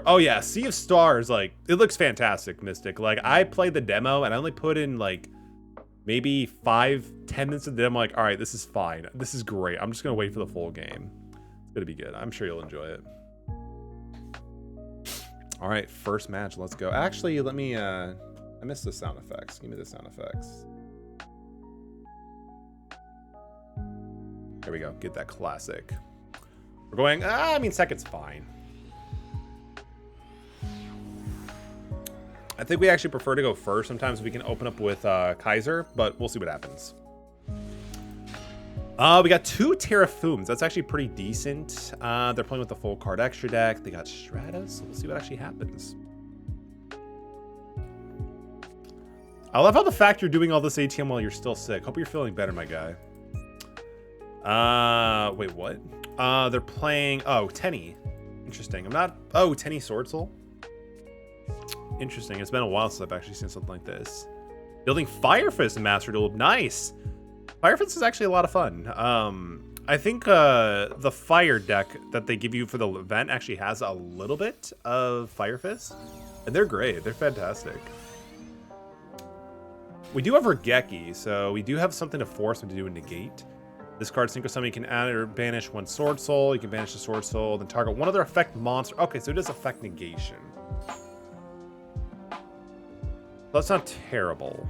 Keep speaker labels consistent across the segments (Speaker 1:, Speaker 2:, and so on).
Speaker 1: Oh yeah, Sea of Stars, like, it looks fantastic, Mystic. Like, I played the demo, and I only put in, like, maybe 5-10 minutes of the demo. Like, all right, this is fine. This is great. I'm just gonna wait for the full game. It's gonna be good. I'm sure you'll enjoy it. All right, first match. Let's go. Actually, let me. I missed the sound effects. Give me the sound effects. There we go. Get that classic. We're going. I mean, second's fine. I think we actually prefer to go first. Sometimes we can open up with Kaiser, but we'll see what happens. We got 2 Terraforms. That's actually pretty decent. They're playing with the full card extra deck. They got Stratas. So we'll see what actually happens. I love how the fact you're doing all this ATM while you're still sick. Hope you're feeling better, my guy. Wait, what? They're playing. Oh, Tenny. Interesting. I'm not. Oh, Tenny Sword Soul. Interesting. It's been a while since I've actually seen something like this. Building Fire Fist and Master Duel. Nice. Fire Fist is actually a lot of fun. I think the Fire deck that they give you for the event actually has a little bit of Fire Fist. And they're great. They're fantastic. We do have Regeki, so we do have something to force him to do a negate. This card, Synchro Summon, you can add or banish 1 Sword Soul. You can banish the Sword Soul, then target one other effect monster. Okay, so it does affect negation. That's not terrible.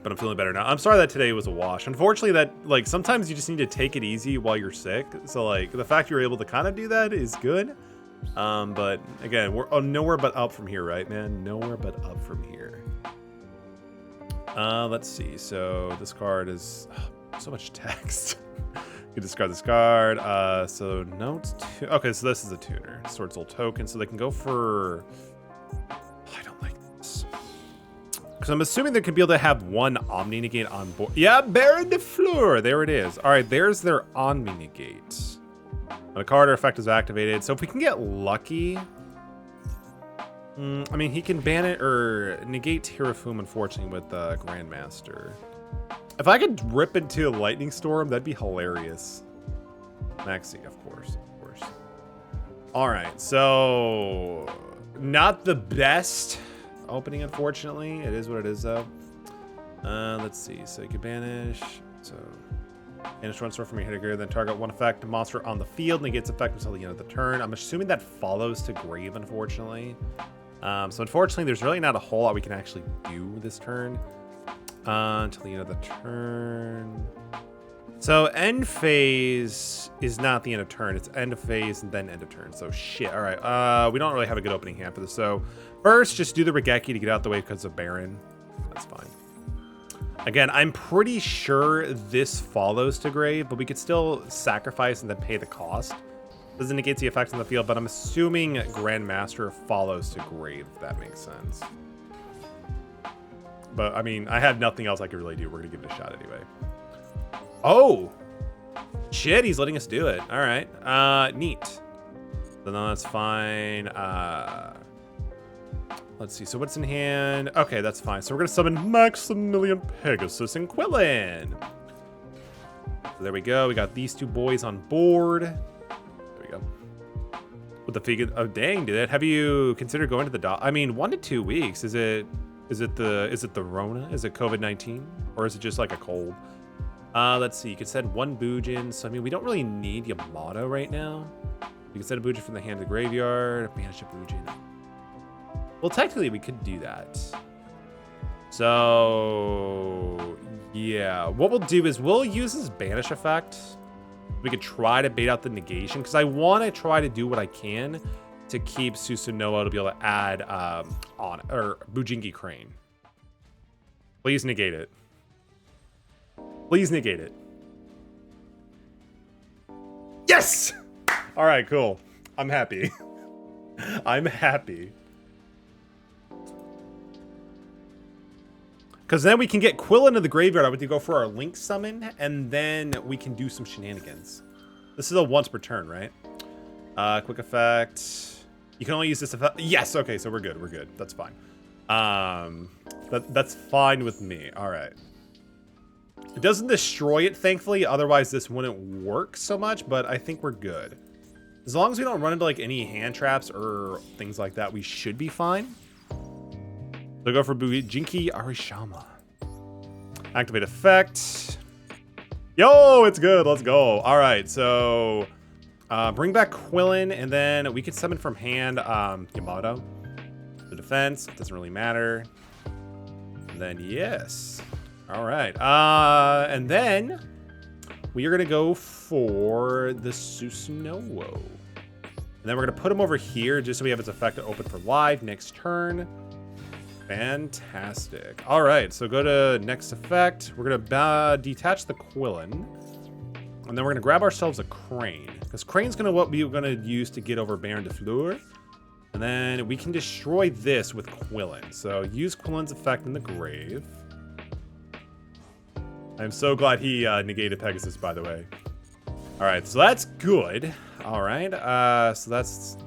Speaker 1: But I'm feeling better now. I'm sorry that today was a wash. Unfortunately, that, like, sometimes you just need to take it easy while you're sick. So, like, the fact you're able to kind of do that is good. But, again, we're nowhere but up from here, right, man? Nowhere but up from here. Let's see. So, this card is so much text. You discard this card. So, notes. Okay, so this is a tuner. Sword Soul token. So, they can go for... I don't like this. Because I'm assuming they could be able to have 1 Omni Negate on board. Yeah, Baron de Fleur. There it is. All right, there's their Omni Negate. When a card or effect is activated. So if we can get lucky... I mean, he can ban it or negate Terraform, unfortunately, with Grandmaster. If I could rip into a Lightning Storm, that'd be hilarious. Maxi, of course. All right, so... Not the best opening, unfortunately. It is what it is, though. Let's see. So you can banish. So banish 1 sword from your hitter, then target 1 effect monster on the field, and it gets effect until the end of the turn. I'm assuming that follows to grave, unfortunately. So unfortunately, there's really not a whole lot we can actually do this turn until the end of the turn. So end phase is not the end of turn. It's end of phase and then end of turn. So shit. All right. We don't really have a good opening hand for this. So first, just do the Regeki to get out the way because of Baron. That's fine. Again, I'm pretty sure this follows to grave, but we could still sacrifice and then pay the cost. Doesn't negate the effects on the field, but I'm assuming Grandmaster follows to grave, if that makes sense. But I mean, I have nothing else I could really do. We're gonna give it a shot anyway. Oh, shit, he's letting us do it. All right, neat. So no, that's fine. Let's see, so what's in hand? Okay, that's fine. So we're gonna summon Maximilian Pegasus and Quillin. So there we go. We got these 2 boys on board. There we go. With the figure, oh dang, did it? Have you considered going to the doc? I mean, 1 to 2 weeks. Is it the Rona? Is it COVID-19? Or is it just like a cold? Let's see, you can send 1 Bujin. So, I mean, we don't really need Yamato right now. You can send a Bujin from the hand to the graveyard, banish a Bujin. Well, technically, we could do that. So, yeah. What we'll do is we'll use this banish effect. We could try to bait out the negation, because I want to try to do what I can to keep Susanoo to be able to add Bujingi Crane. Please negate it. Please negate it. Yes! All right, cool. I'm happy. I'm happy. Because then we can get Quill into the graveyard. I would go for our Link summon, and then we can do some shenanigans. This is a once per turn, right? Quick effect. You can only use this effect. Yes, okay, so we're good. We're good. That's fine. That's fine with me. All right. It doesn't destroy it, thankfully. Otherwise, this wouldn't work so much, but I think we're good. As long as we don't run into like any hand traps or things like that, we should be fine. So go for Bujinki Arishama. Activate effect. Yo, it's good. Let's go. All right, so bring back Quillin, and then we can summon from hand Yamato. The defense doesn't really matter. And then yes. All right. And then we are gonna go for the Susanoo. And then we're gonna put him over here just so we have its effect to open for live next turn. Fantastic. All right, so go to next effect. We're gonna detach the Quillin, and then we're gonna grab ourselves a Crane, because Crane's gonna what we're gonna use to get over Baron de Fleur, and then we can destroy this with Quillin. So use Quillin's effect in the grave. I'm so glad he negated Pegasus, by the way. All right, so that's good. All right, so that's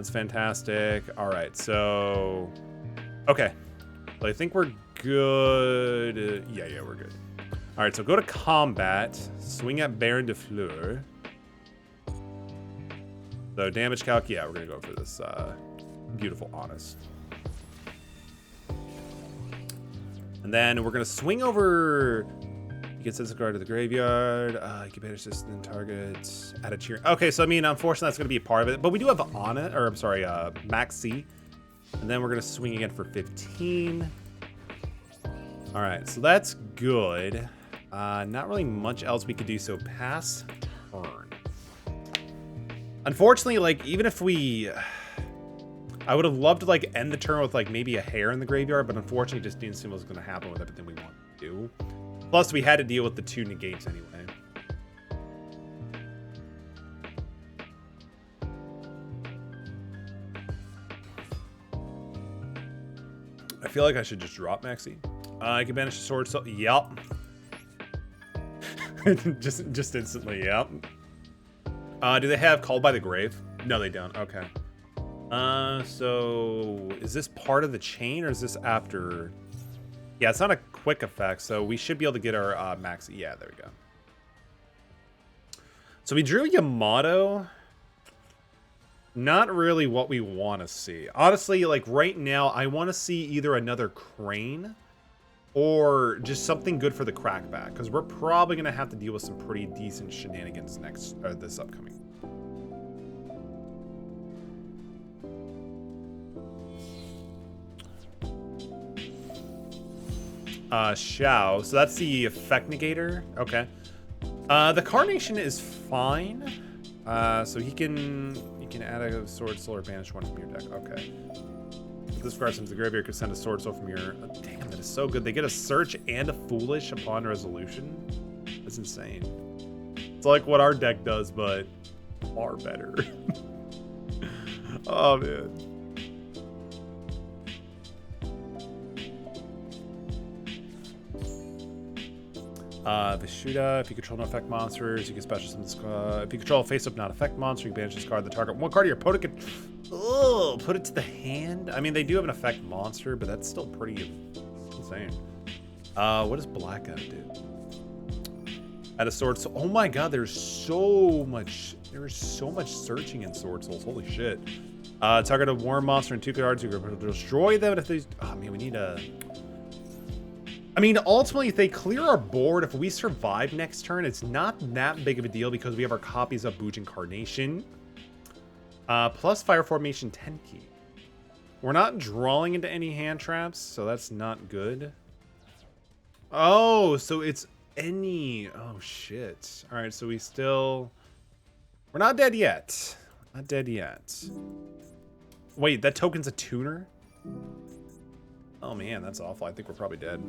Speaker 1: fantastic. All right, so okay, so I think we're good. Yeah, we're good. All right, so go to combat, swing at Baron de Fleur. So damage calc, yeah, we're gonna go for this beautiful Honest. And then we're gonna swing over. You can send a card to the graveyard. You can banish this and then target. Add a cheer. Okay, so I mean, unfortunately, that's gonna be a part of it. But we do have Honest, or I'm sorry, Maxi. And then we're gonna swing again for 15. All right, so that's good. Not really much else we could do. So pass turn. Unfortunately, like even if I would have loved to like end the turn with like maybe a hair in the graveyard, but unfortunately, just didn't seem was gonna happen with everything we wanted to do. Plus, we had to deal with the 2 negates anyway. I feel like I should just drop Maxi. I can banish the sword. So, yep. just instantly, yep. Do they have Called by the Grave? No, they don't. Okay. So is this part of the chain or is this after? Yeah, it's not a quick effect, so we should be able to get our Maxi. Yeah, there we go. So we drew Yamato. Not really what we want to see. Honestly, like right now, I want to see either another Crane or just something good for the crackback, because we're probably going to have to deal with some pretty decent shenanigans this upcoming. Xiao. So that's the effect negator. Okay. The Carnation is fine. So he can add a sword, soul, or banish one from your deck. Okay. If this card sends the graveyard, could send a sword, soul from your. Oh, damn, that is so good. They get a search and a foolish upon resolution. That's insane. It's like what our deck does, but far better. Oh man. Vishuda, if you control no effect monsters, you can special summon this card. If you control a face-up not effect monster, you can banish this card. The target one card of your opponent can put it to the hand. I mean, they do have an effect monster, but that's still pretty insane. What does Blackout do? Add a sword. So, oh my god, there's so much searching in Sword Souls. Holy shit. Target a war monster and 2 cards. You can destroy them if they. Oh man, we need a. I mean, ultimately, if they clear our board, if we survive next turn, it's not that big of a deal because we have our copies of Bujin Carnation. Plus Fire Formation 10 key. We're not drawing into any hand traps, so that's not good. Oh, so it's any... Oh, shit. All right, so we still... We're not dead yet. Not dead yet. Wait, that token's a tuner? Oh, man, that's awful. I think we're probably dead.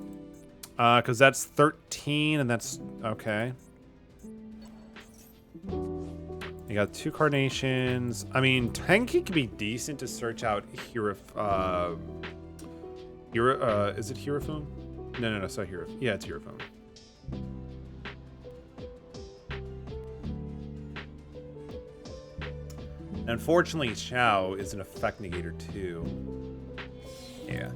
Speaker 1: Because that's 13, and that's... Okay. You got 2 Carnations. I mean, Tenki could be decent to search out is it Hirofune? No, it's not Hirofune. Yeah, it's Hirofune. Unfortunately, Xiao is an effect negator too. Yeah.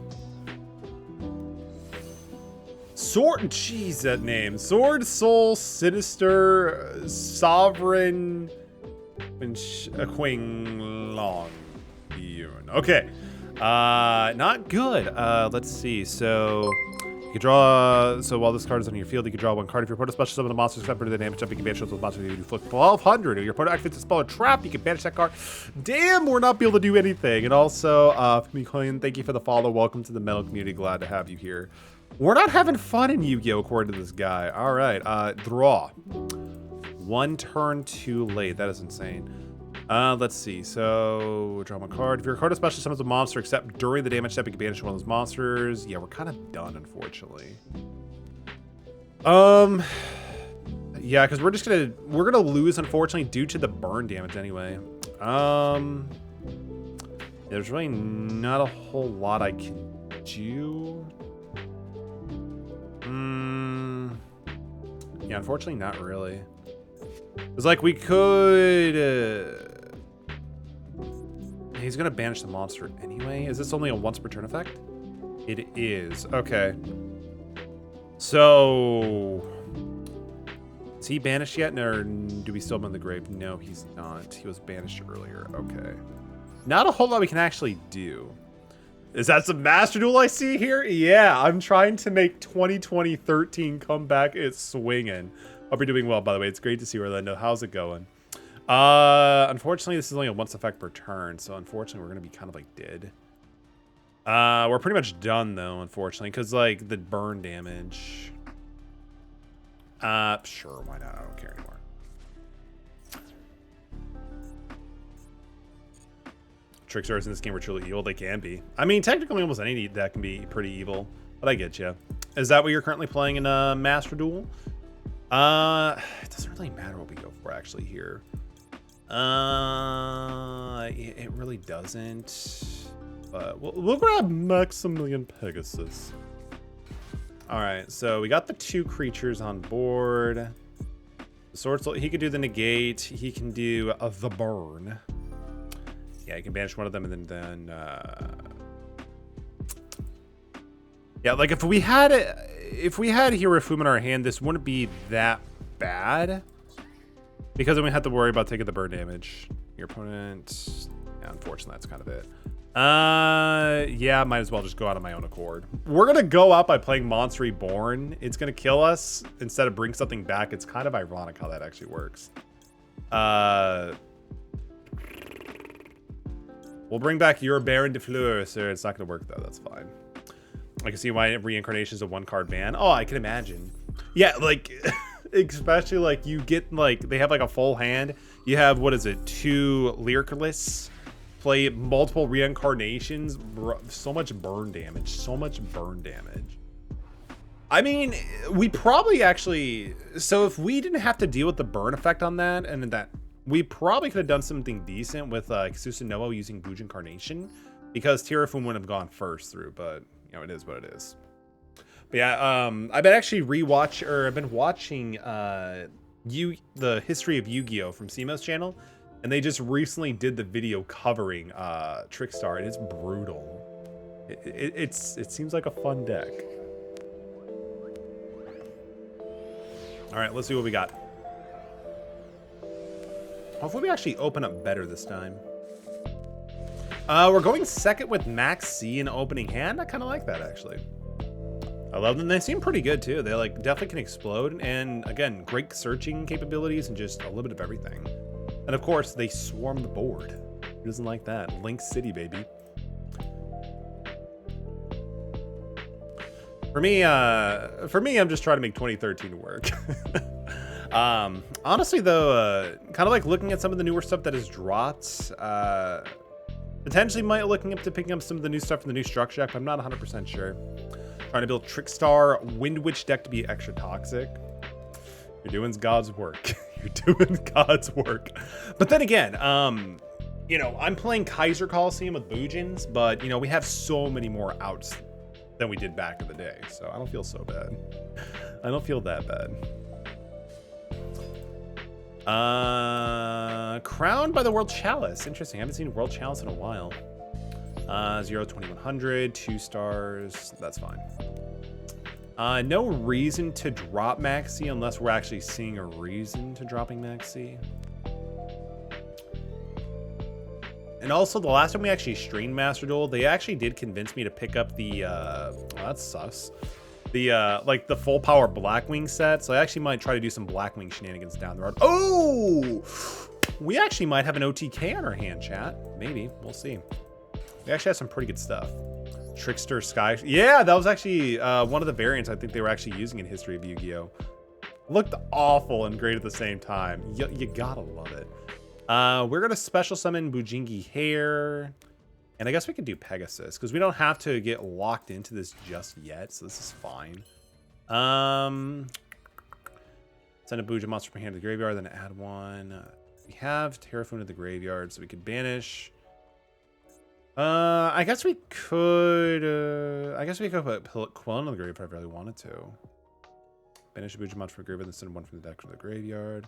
Speaker 1: Sword, jeez, that name. Sword, Soul, Sinister, Sovereign, Quing Long. Okay. Not good. Let's see. So you can draw. So while this card is on your field, you can draw one card. If your opponent special summon a monster except for the damage up, you can banish those monsters. You flip 1,200. If your opponent activates a spell or trap, you can banish that card. Damn, we're not be able to do anything. And also, Mikoyan, thank you for the follow. Welcome to the Metal community. Glad to have you here. We're not having fun in Yu-Gi-Oh! According to this guy. All right. Draw. 1 turn too late. That is insane. Let's see. So, draw my card. If your card especially summons a monster, except during the damage step, you can banish one of those monsters. Yeah, we're kind of done, unfortunately. Yeah, because we're gonna lose, unfortunately, due to the burn damage anyway. There's really not a whole lot I can do. Yeah, unfortunately, not really. It's like we could. He's gonna banish the monster anyway. Is this only a once per turn effect? It is. Okay. So, is he banished yet, or do we still have him in the grave? No, he's not. He was banished earlier. Okay. Not a whole lot we can actually do. Is that some Master Duel I see here? Yeah, I'm trying to make 2020-13 come back. It's swinging. Hope you're doing well, by the way. It's great to see you, Orlando. How's it going? Unfortunately, this is only a once effect per turn, so unfortunately, we're going to be kind of like dead. We're pretty much done, though, unfortunately, because, like, the burn damage. Sure, why not? I don't care anymore. Trickstars in this game are truly evil. They can be. I mean, technically, almost any deck can be pretty evil, but I get you. Is that what you're currently playing in Master Duel? It doesn't really matter what we go for, actually, here. It really doesn't. But we'll grab Maximilian Pegasus. All right, so we got the 2 creatures on board. The Sword, he could do the negate. He can do the burn. Yeah, you can banish one of them, and then yeah, like if we had Hirofuma in our hand, this wouldn't be that bad, because then we have to worry about taking the burn damage. Your opponent, yeah, unfortunately, that's kind of it. Yeah, might as well just go out on my own accord. We're gonna go out by playing Monster Reborn. It's gonna kill us instead of bring something back. It's kind of ironic how that actually works. We'll bring back your Baron de Fleur, sir. It's not gonna work though. That's fine. I can see why reincarnation is a 1-card ban. Oh, I can imagine. Yeah, like, especially like you get like they have like a full hand. You have, what is it, 2 Lyricalists, play multiple reincarnations. So much burn damage. So much burn damage. I mean, we probably actually. So if we didn't have to deal with the burn effect on that, and that. We probably could have done something decent with Susanoo using Bujin Carnation, because Hirofuma wouldn't have gone first through, but you know, it is what it is. But yeah, I've been watching the history of Yu-Gi-Oh! From Simo's channel, and they just recently did the video covering Trickstar, and it's brutal. It seems like a fun deck. All right, let's see what we got. Hopefully we actually open up better this time. We're going second with Max C in opening hand. I kind of like that, actually. I love them. They seem pretty good, too. They like definitely can explode. And again, great searching capabilities and just a little bit of everything. And of course, they swarm the board. Who doesn't like that? Link City, baby. For me, I'm just trying to make 2013 work. Honestly, though, kind of like looking at some of the newer stuff that has dropped, potentially might looking up to picking up some of the new stuff from the new structure deck, but I'm not 100% sure. Trying to build Trickstar Wind Witch deck to be extra toxic. You're doing God's work. You're doing God's work. But then again, you know, I'm playing Kaiser Coliseum with Bujins, but you know, we have so many more outs than we did back in the day, so I don't feel so bad. I don't feel that bad. Crowned by the World Chalice. Interesting. I haven't seen World Chalice in a while. 0-2100, 2 stars. That's fine. No reason to drop Maxi unless we're actually seeing a reason to dropping Maxi. And also, the last time we actually streamed Master Duel, they actually did convince me to pick up the, well, that sucks. The, like, the full power Blackwing set. So I actually might try to do some Blackwing shenanigans down the road. Oh! We actually might have an OTK on our hand, chat. Maybe. We'll see. We actually have some pretty good stuff. Trickster Sky. Yeah, that was actually one of the variants I think they were actually using in History of Yu-Gi-Oh! Looked awful and great at the same time. You gotta love it. We're gonna special summon Bujingi Hair. And I guess we could do Pegasus, because we don't have to get locked into this just yet, so this is fine. Send a Bujin monster from hand to the graveyard, then add one. We have Terraform to the graveyard, so we could banish. I guess we could put Quillen on the graveyard if I really wanted to. Banish a Bujin monster from the graveyard, then send one from the deck to the graveyard.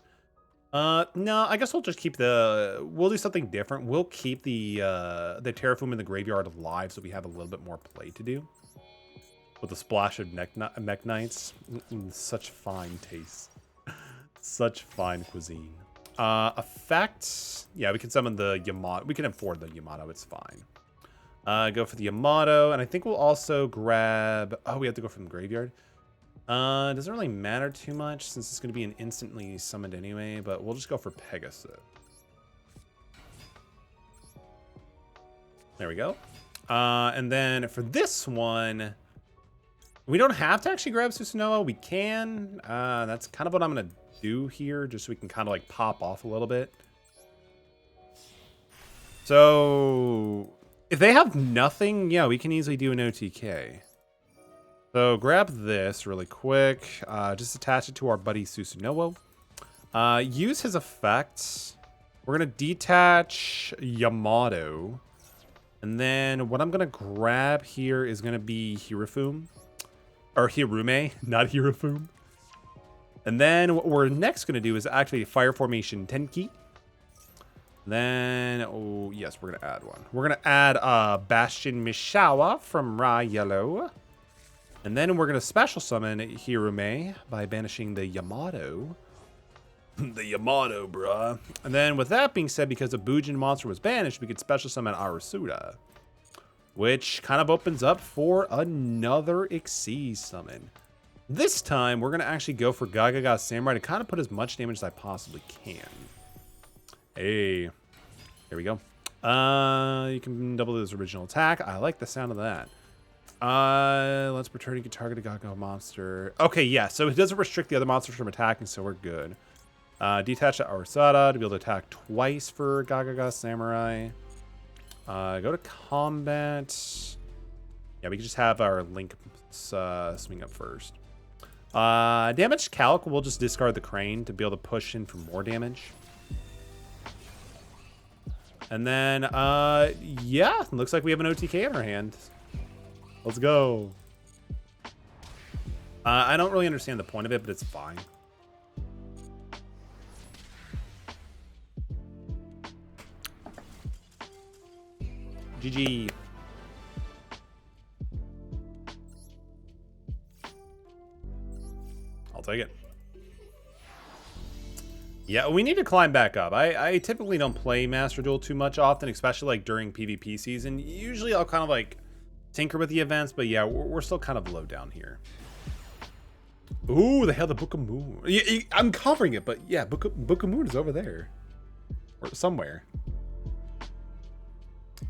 Speaker 1: No, I guess we'll just keep we'll do something different. We'll keep the Terraform in the graveyard alive so we have a little bit more play to do. With a splash of Mech Knights. Such fine taste. Such fine cuisine. Effects. Yeah, we can summon the Yamato. We can afford the Yamato, it's fine. Go for the Yamato, and I think we'll also grab... Oh, we have to go from the graveyard. Doesn't really matter too much since it's going to be an instantly summoned anyway, but we'll just go for Pegasus. There we go. And then for this one, we don't have to actually grab Susanoo. We can. That's kind of what I'm going to do here, just so we can kind of like pop off a little bit. So if they have nothing, yeah, we can easily do an OTK. So grab this really quick. Just attach it to our buddy Susanoo. Use his effects. We're going to detach Yamato. And then what I'm going to grab here is going to be Hierophum. Or Hirume, not Hierophum. And then what we're next going to do is activate Fire Formation Tenki. Then, oh yes, we're going to add one. We're going to add Bastion Mishawa from Ra Yellow. And then we're going to special summon Hirume by banishing the Yamato. The Yamato, bruh. And then with that being said, because a Bujin monster was banished, we could special summon Arasuda. Which kind of opens up for another Xyz summon. This time, we're going to actually go for Gagaga Samurai to kind of put as much damage as I possibly can. Hey. Here we go. You can double this original attack. I like the sound of that. Let's return to target a Gaga monster. Okay, yeah, so it doesn't restrict the other monsters from attacking, so we're good. Detach Arasada to be able to attack twice for Gagaga Samurai. Go to combat. Yeah, we can just have our Link swing up first. Damaged Calc, we'll just discard the Crane to be able to push in for more damage. And then, yeah, looks like we have an OTK in our hand. Let's go. I don't really understand the point of it, but it's fine. GG. I'll take it. Yeah, we need to climb back up. I typically don't play Master Duel too much often, especially like during PvP season. Usually I'll kind of like tinker with the events, but yeah, we're still kind of low down here. Ooh, they have the Book of Moon. I'm covering it, but yeah, Book of Moon is over there. Or somewhere.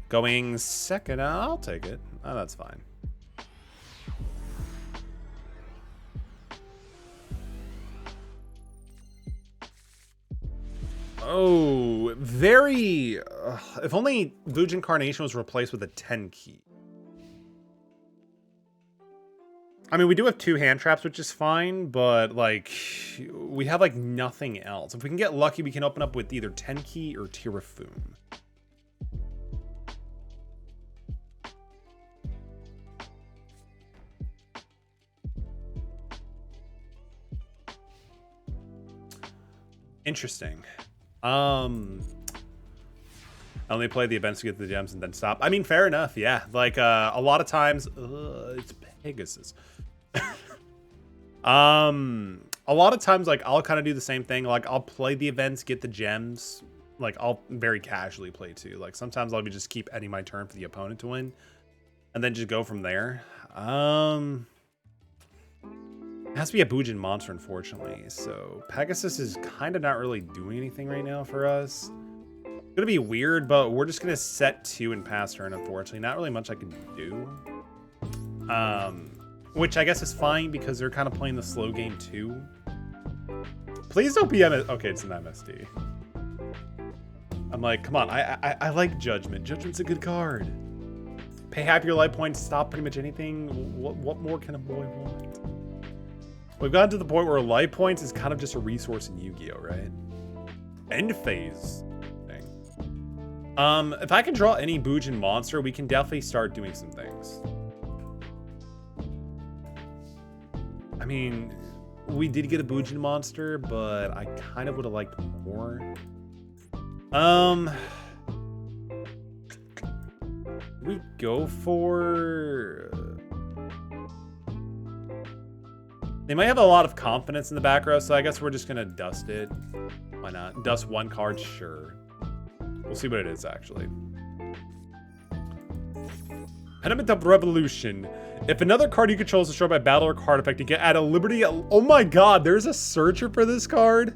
Speaker 1: Going second, I'll take it. Oh, that's fine. Oh, very... if only Bujin Carnation was replaced with a 10 key. I mean, we do have 2 hand traps, which is fine, but, like, we have, like, nothing else. If we can get lucky, we can open up with either 10 key or Terraform. Interesting. I only play the events to get the gems and then stop. I mean, fair enough, yeah. Like, a lot of times... it's Pegasus. A lot of times, like, I'll kind of do the same thing. Like, I'll play the events, get the gems, like I'll very casually play too. Like sometimes I'll be just keep ending my turn for the opponent to win, and then just go from there. It has to be a Bujin monster, unfortunately. So Pegasus is kind of not really doing anything right now for us. It's gonna be weird, but we're just gonna set 2 and pass turn. Unfortunately, not really much I can do. Which I guess is fine because they're kind of playing the slow game too. Please don't be MS. Okay, it's an MSD. I'm like, come on. I like Judgment. Judgment's a good card. Pay half your life points, stop pretty much anything. What more can a boy want? We've gotten to the point where life points is kind of just a resource in Yu-Gi-Oh, right? End phase thing. If I can draw any Bujin monster, we can definitely start doing some things. I mean, we did get a Bujin monster, but I kind of would have liked more. We go for... They might have a lot of confidence in the back row, so I guess we're just gonna dust it. Why not? Dust 1 card, sure. We'll see what it is, actually. Pediment of Revolution. If another card you control is destroyed by battle or card effect, you get add a Liberty. Oh my god, there's a searcher for this card?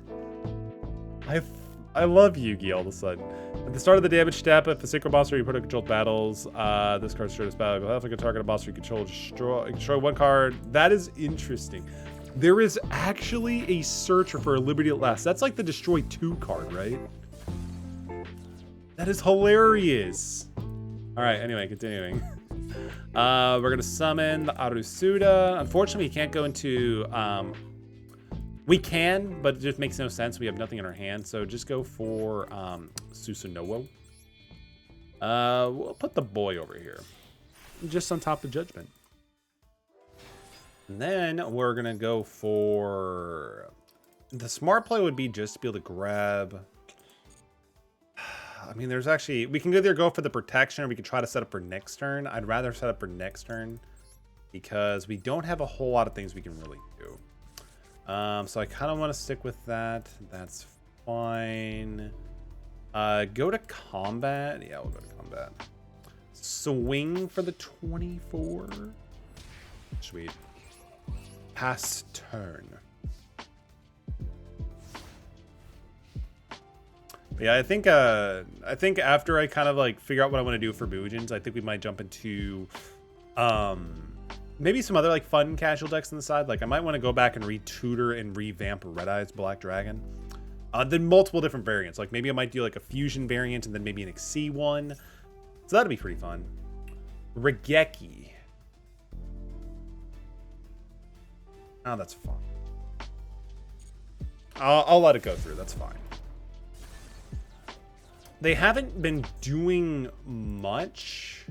Speaker 1: I love Yu-Gi-Oh! All of a sudden. At the start of the damage step, if a synchro monster you put in controlled battles, this card's destroyed this battle. If you can target a monster you control, destroy 1 card. That is interesting. There is actually a searcher for a Liberty at last. That's like the destroy 2 card, right? That is hilarious. All right, anyway, continuing. We're gonna summon the Arusuda. Unfortunately, we can't go into, we can, but it just makes no sense. We have nothing in our hand, so just go for Susanoo. We'll put the boy over here, just on top of Judgment. And then we're gonna go for the smart play would be just to be able to grab. I mean, there's actually, we can either go for the protection or we can try to set up for next turn. I'd rather set up for next turn because we don't have a whole lot of things we can really do. So I kind of want to stick with that. That's fine. Go to combat. Yeah, we'll go to combat. Swing for the 24. Sweet. Pass turn. Yeah, I think after I kind of like figure out what I want to do for Bujins, I think we might jump into maybe some other like fun casual decks on the side. Like I might want to go back and retutor and revamp Red Eyes Black Dragon. Then multiple different variants. Like maybe I might do like a fusion variant and then maybe an Xyz one. So that'd be pretty fun. Regeki. Oh, that's fine. I'll let it go through. That's fine. They haven't been doing much.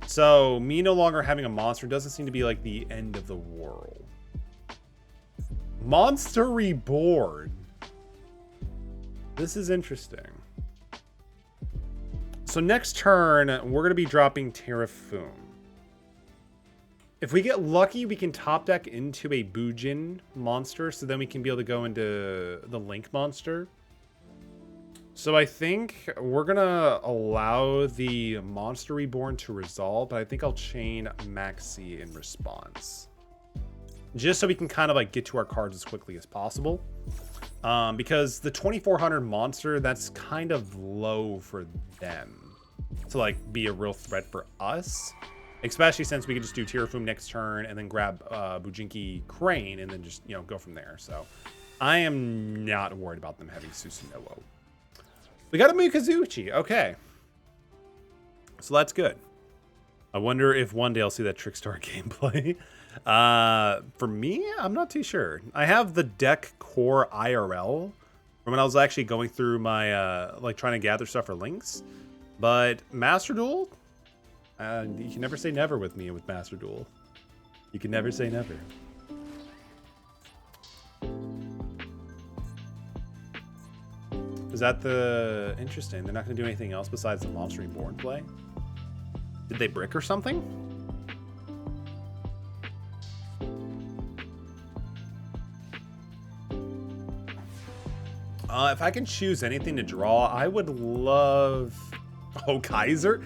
Speaker 1: So me no longer having a monster doesn't seem to be like the end of the world. Monster Reborn. This is interesting. So next turn, we're going to be dropping Terraform. If we get lucky, we can top deck into a Bujin monster, so then we can be able to go into the Link monster. So I think we're going to allow the Monster Reborn to resolve, but I think I'll chain Maxi in response. Just so we can kind of like get to our cards as quickly as possible. Because the 2400 monster, that's kind of low for them to like be a real threat for us. Especially since we can just do Terraform next turn and then grab Bujinki Crane and then just, you know, go from there. So I am not worried about them having Susanoo. We got a Mikazuchi. Okay. So that's good. I wonder if one day I'll see that Trickstar gameplay. For me, I'm not too sure. I have the deck core IRL from when I was actually going through my, like trying to gather stuff for links. But Master Duel, you can never say never with me with Master Duel. You can never say never. Is that the... Interesting. They're not going to do anything else besides the Monster Reborn play? Did they brick or something? If I can choose anything to draw, I would love... Oh, Kaiser?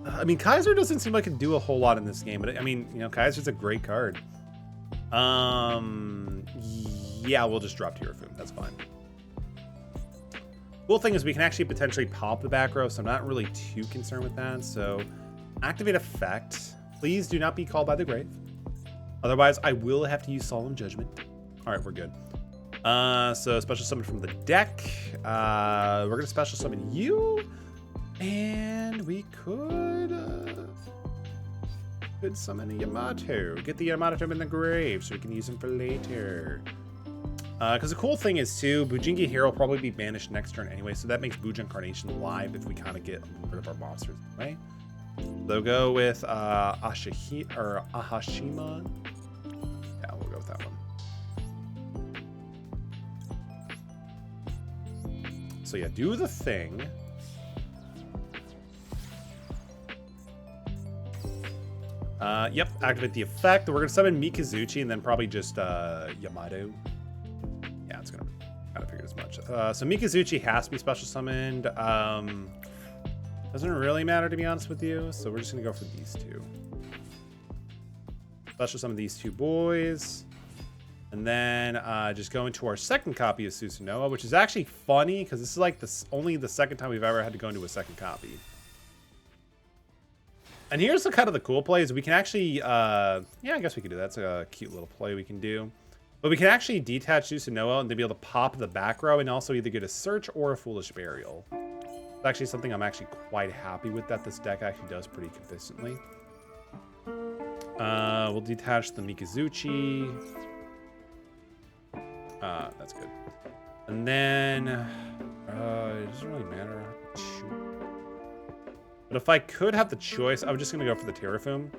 Speaker 1: I mean, Kaiser doesn't seem like it can do a whole lot in this game, but I mean, you know, Kaiser's a great card. Yeah, we'll just drop Terraform. That's fine. Cool thing is we can actually potentially pop the back row, so I'm not really too concerned with that. So, activate effect. Please do not be called by the grave. Otherwise, I will have to use Solemn Judgment. All right, we're good. So special summon from the deck. We're gonna special summon you, and we could summon a Yamato. Get the Yamato in the grave so we can use him for later. Because the cool thing is too, Bujingi here will probably be banished next turn anyway, so that makes Bujin Incarnation live if we kind of get rid of our monsters, right? So go with Ahashima. Yeah, we'll go with that one. So yeah, do the thing. Yep, activate the effect. We're gonna summon Mikazuchi and then probably just Yamato. Yeah, it's gonna kind of figure as much. So Mikazuchi has to be special summoned. Doesn't really matter, to be honest with you. So we're just gonna go for these two. Special summon these two boys. And then just go into our second copy of Susanoo, which is actually funny because this is like only the second time we've ever had to go into a second copy. And here's the kind of the cool play is we can actually, yeah, I guess we could do that. That's a cute little play we can do. But we can actually detach Susanoo and then be able to pop the back row and also either get a search or a foolish burial. It's actually something I'm actually quite happy with that this deck actually does pretty consistently. We'll detach the Mikazuchi. That's good. And then, it doesn't really matter. But if I could have the choice, I'm just going to go for the Terraform.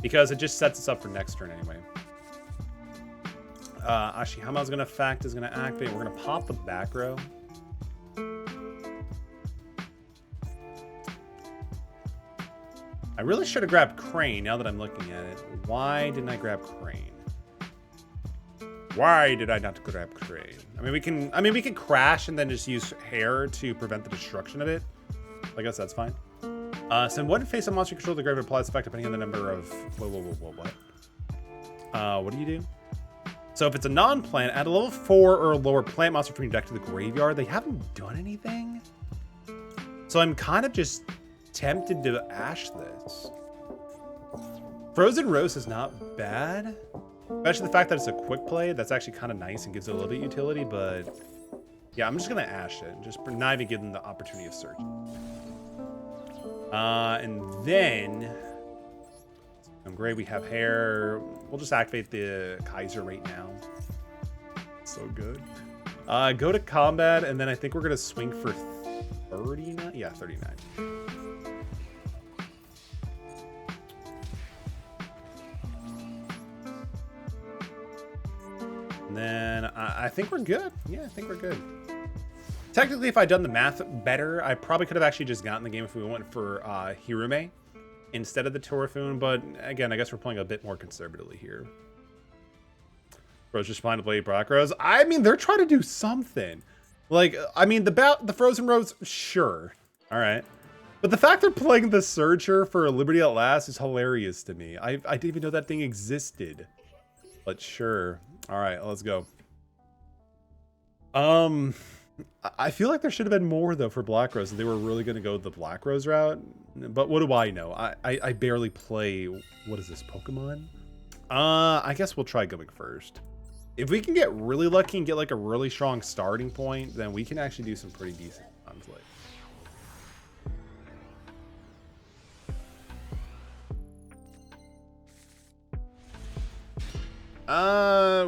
Speaker 1: Because it just sets us up for next turn anyway. Ashihama's going to effect, is going to activate. We're going to pop the back row. I really should have grabbed Crane now that I'm looking at it. Why didn't I grab Crane? Why did I not grab Crane? I mean, we can crash and then just use Hair to prevent the destruction of it. I guess that's fine. Send one face of monster control to the grave applies effect depending on the number of... What? What do you do? So if it's a non-plant, add a level 4 or lower plant monster from your deck to the graveyard. They haven't done anything. So I'm kind of just tempted to ash this. Frozen Rose is not bad. Especially the fact that it's a quick play. That's actually kind of nice and gives it a little bit of utility, but... Yeah, I'm just going to ash it. Just not even give them the opportunity of search. And then... I'm great, we have Hair. We'll just activate the Kaiser right now. So good. Go to combat, and then I think we're going to swing for 39? Yeah, 39. And then I think we're good. Yeah, I think we're good. Technically, if I'd done the math better, I probably could have actually just gotten the game if we went for Hirume instead of the Terraform. But again, I guess we're playing a bit more conservatively here. Bro's just trying to play Black Rose. I mean, they're trying to do something. Like, I mean, the Frozen Rose, sure. All right. But the fact they're playing the Searcher for Liberty at Last is hilarious to me. I didn't even know that thing existed. But sure. All right, let's go. I feel like there should have been more, though, for Black Rose. They were really going to go the Black Rose route. But what do I know? I barely play... What is this, Pokemon? I guess we'll try going first. If we can get really lucky and get, like, a really strong starting point, then we can actually do some pretty decent times later.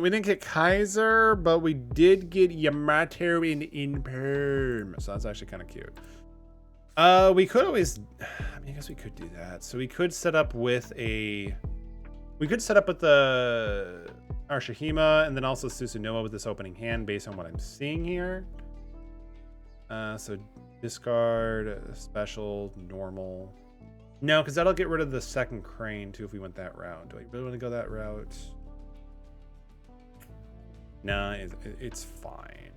Speaker 1: We didn't get Kaiser, but we did get Yamato in Perm. So that's actually kind of cute. We could always, I mean, I guess we could do that. So we could set up with the Arashihima and then also Susanoo with this opening hand based on what I'm seeing here. So discard, special, normal. No, because that'll get rid of the second Crane too if we went that route. Do I really want to go that route? Nah, it's fine.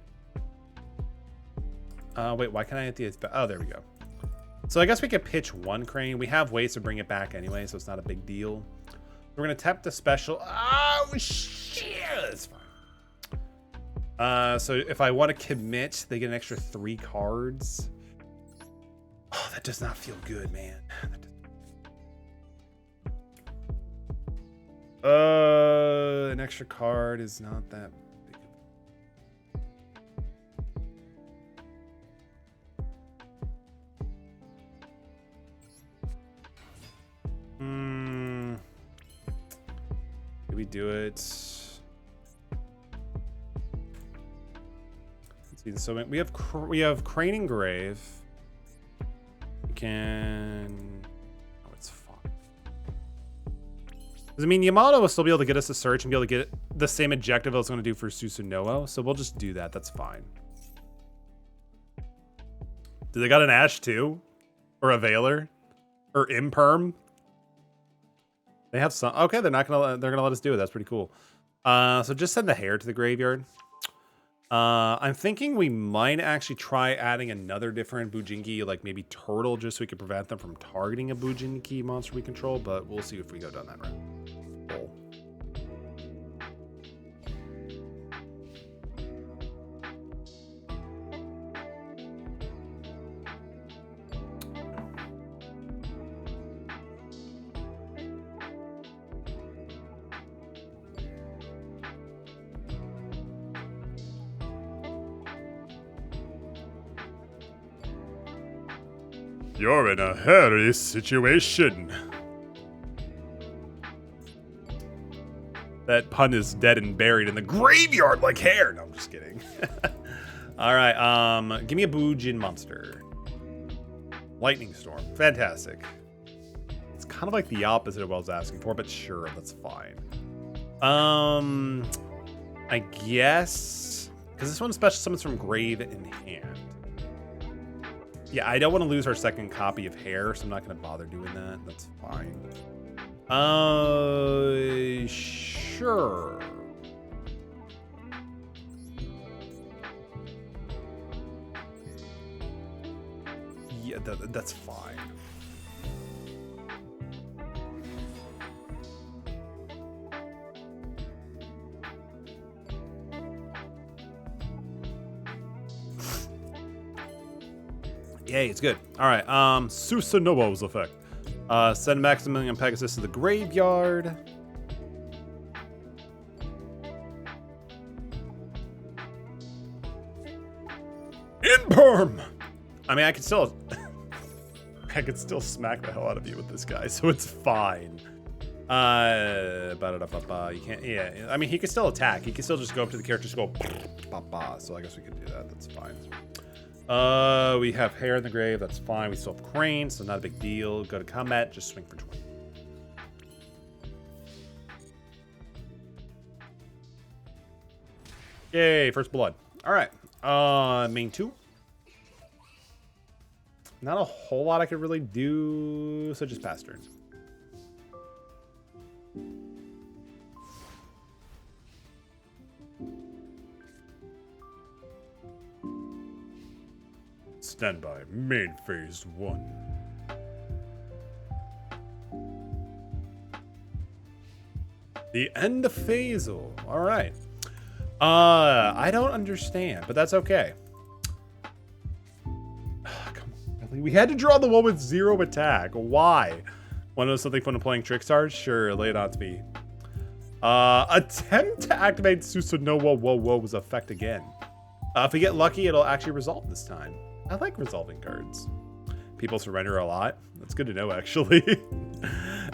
Speaker 1: Wait, why can't I hit the... Oh, there we go. So I guess we could pitch one crane. We have ways to bring it back anyway, so it's not a big deal. We're going to tap the special. Oh, shit! That's fine. So if I want to commit, they get an extra 3 cards. Oh, that does not feel good, man. An extra card is not that big. Do we do it? Let's see. So we have Crane and Grave. We can. Oh, it's fine. Because I mean, Yamato will still be able to get us a search and be able to get the same objective I was going to do for Susanoo. So we'll just do that. That's fine. Do they got an Ash too, or a Veiler, or Imperm? They have some. Okay, they're gonna let us do it. That's pretty cool. So just send the hair to the graveyard. I'm thinking we might actually try adding another different Bujinki, like maybe Turtle, just so we can prevent them from targeting a Bujinki monster we control. But we'll see if we go down that route. Cool. You're in a hairy situation. That pun is dead and buried in the graveyard like hair. No, I'm just kidding. All right, give me a Bujin monster. Lightning Storm, fantastic. It's kind of like the opposite of what I was asking for, but sure, that's fine. I guess because this one special summons from grave in hand. Yeah, I don't want to lose our second copy of hair, so I'm not going to bother doing that. That's fine. Sure. Yeah, that's fine. Yay, it's good. All right, Susanoo's effect. Send Maximilian and Pegasus to the graveyard. Imperm! I mean, I could still smack the hell out of you with this guy, so it's fine. You can't, yeah. I mean, he could still attack. He could still just go up to the character and go, so I guess we could do that. That's fine. We have hair in the grave. That's fine. We still have Crane, so not a big deal. Go to combat. Just swing for 20. Yay, first blood. All right. Main 2. Not a whole lot I could really do, so just pass turn. Stand by. Main phase 1. The end of phase. All right. I don't understand, but that's okay. Come on, really? We had to draw the one with 0 attack. Why? Want to know something fun to playing Trickstars? Sure, lay it on to me. Attempt to activate Susanoo's effect again. If we get lucky, it'll actually resolve this time. I like resolving cards. People surrender a lot. That's good to know, actually.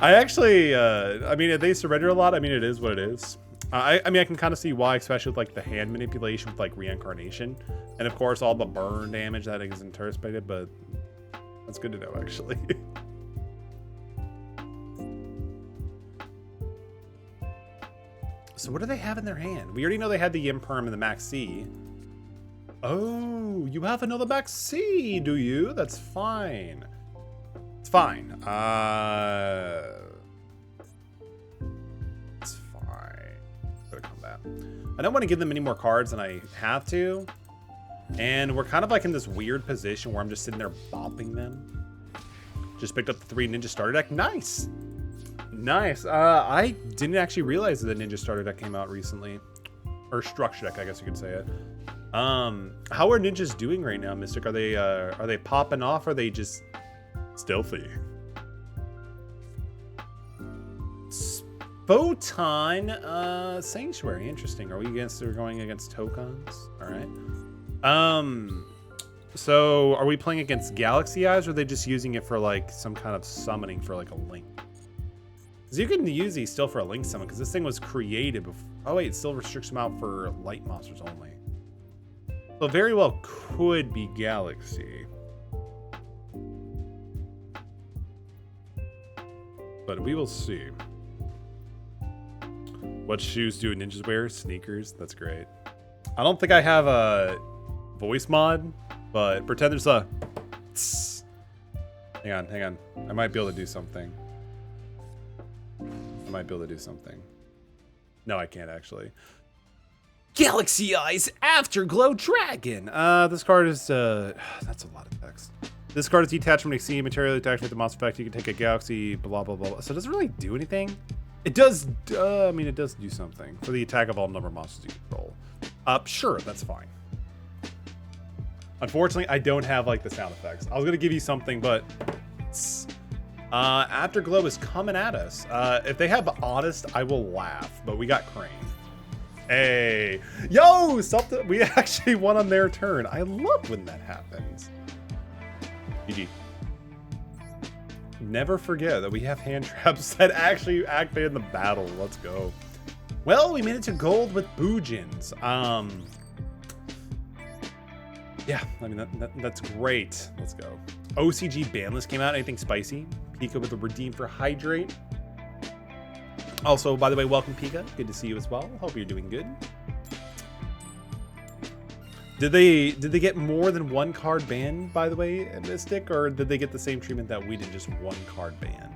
Speaker 1: I actually, I mean, if they surrender a lot, I mean, it is what it is. I mean, I can kind of see why, especially with, like, the hand manipulation with, like, reincarnation. And, of course, all the burn damage that is anticipated, but that's good to know, actually. So what do they have in their hand? We already know they had the Imperm and the Max C. Oh, you have another Max C, do you? That's fine. It's fine. It's fine. Go to combat. I don't want to give them any more cards than I have to. And we're kind of like in this weird position where I'm just sitting there bopping them. Just picked up the 3 Ninja Starter Deck. Nice. Nice. I didn't actually realize that the Ninja Starter Deck came out recently. Or Structure Deck, I guess you could say it. How are ninjas doing right now, Mystic? Are they popping off or are they just stealthy? Photon Sanctuary, interesting. Are we going against tokens? All right. So are we playing against Galaxy Eyes or are they just using it for like some kind of summoning for like a link? Because you can use these still for a link summon because this thing was created before. Oh wait, it still restricts them out for light monsters only. So very well could be Galaxy. But we will see. What shoes do ninjas wear? Sneakers. That's great. I don't think I have a voice mod, but pretend there's a... Hang on. I might be able to do something. No, I can't actually. Galaxy Eyes Afterglow Dragon. This card is... that's a lot of text. This card is detached from an exceeding material attached with the monster effect. You can take a Galaxy, blah, blah, blah. So it doesn't really do anything. It does, I mean, it does do something. For the attack of all number of monsters you control. Sure, that's fine. Unfortunately, I don't have, like, the sound effects. I was going to give you something, but... Afterglow is coming at us. If they have Honest, I will laugh. But we got Crane. Hey. Yo! Something. We actually won on their turn. I love when that happens. GG. Never forget that we have hand traps that actually activate in the battle. Let's go. Well, we made it to gold with Bujins. Yeah, I mean, that's great. Let's go. OCG banlist came out. Anything spicy? Pika with a redeem for Hydrate. Also, by the way, welcome Pika. Good to see you as well. Hope you're doing good. Did they get more than one card banned, by the way, Mystic, or did they get the same treatment that we did, just one card ban?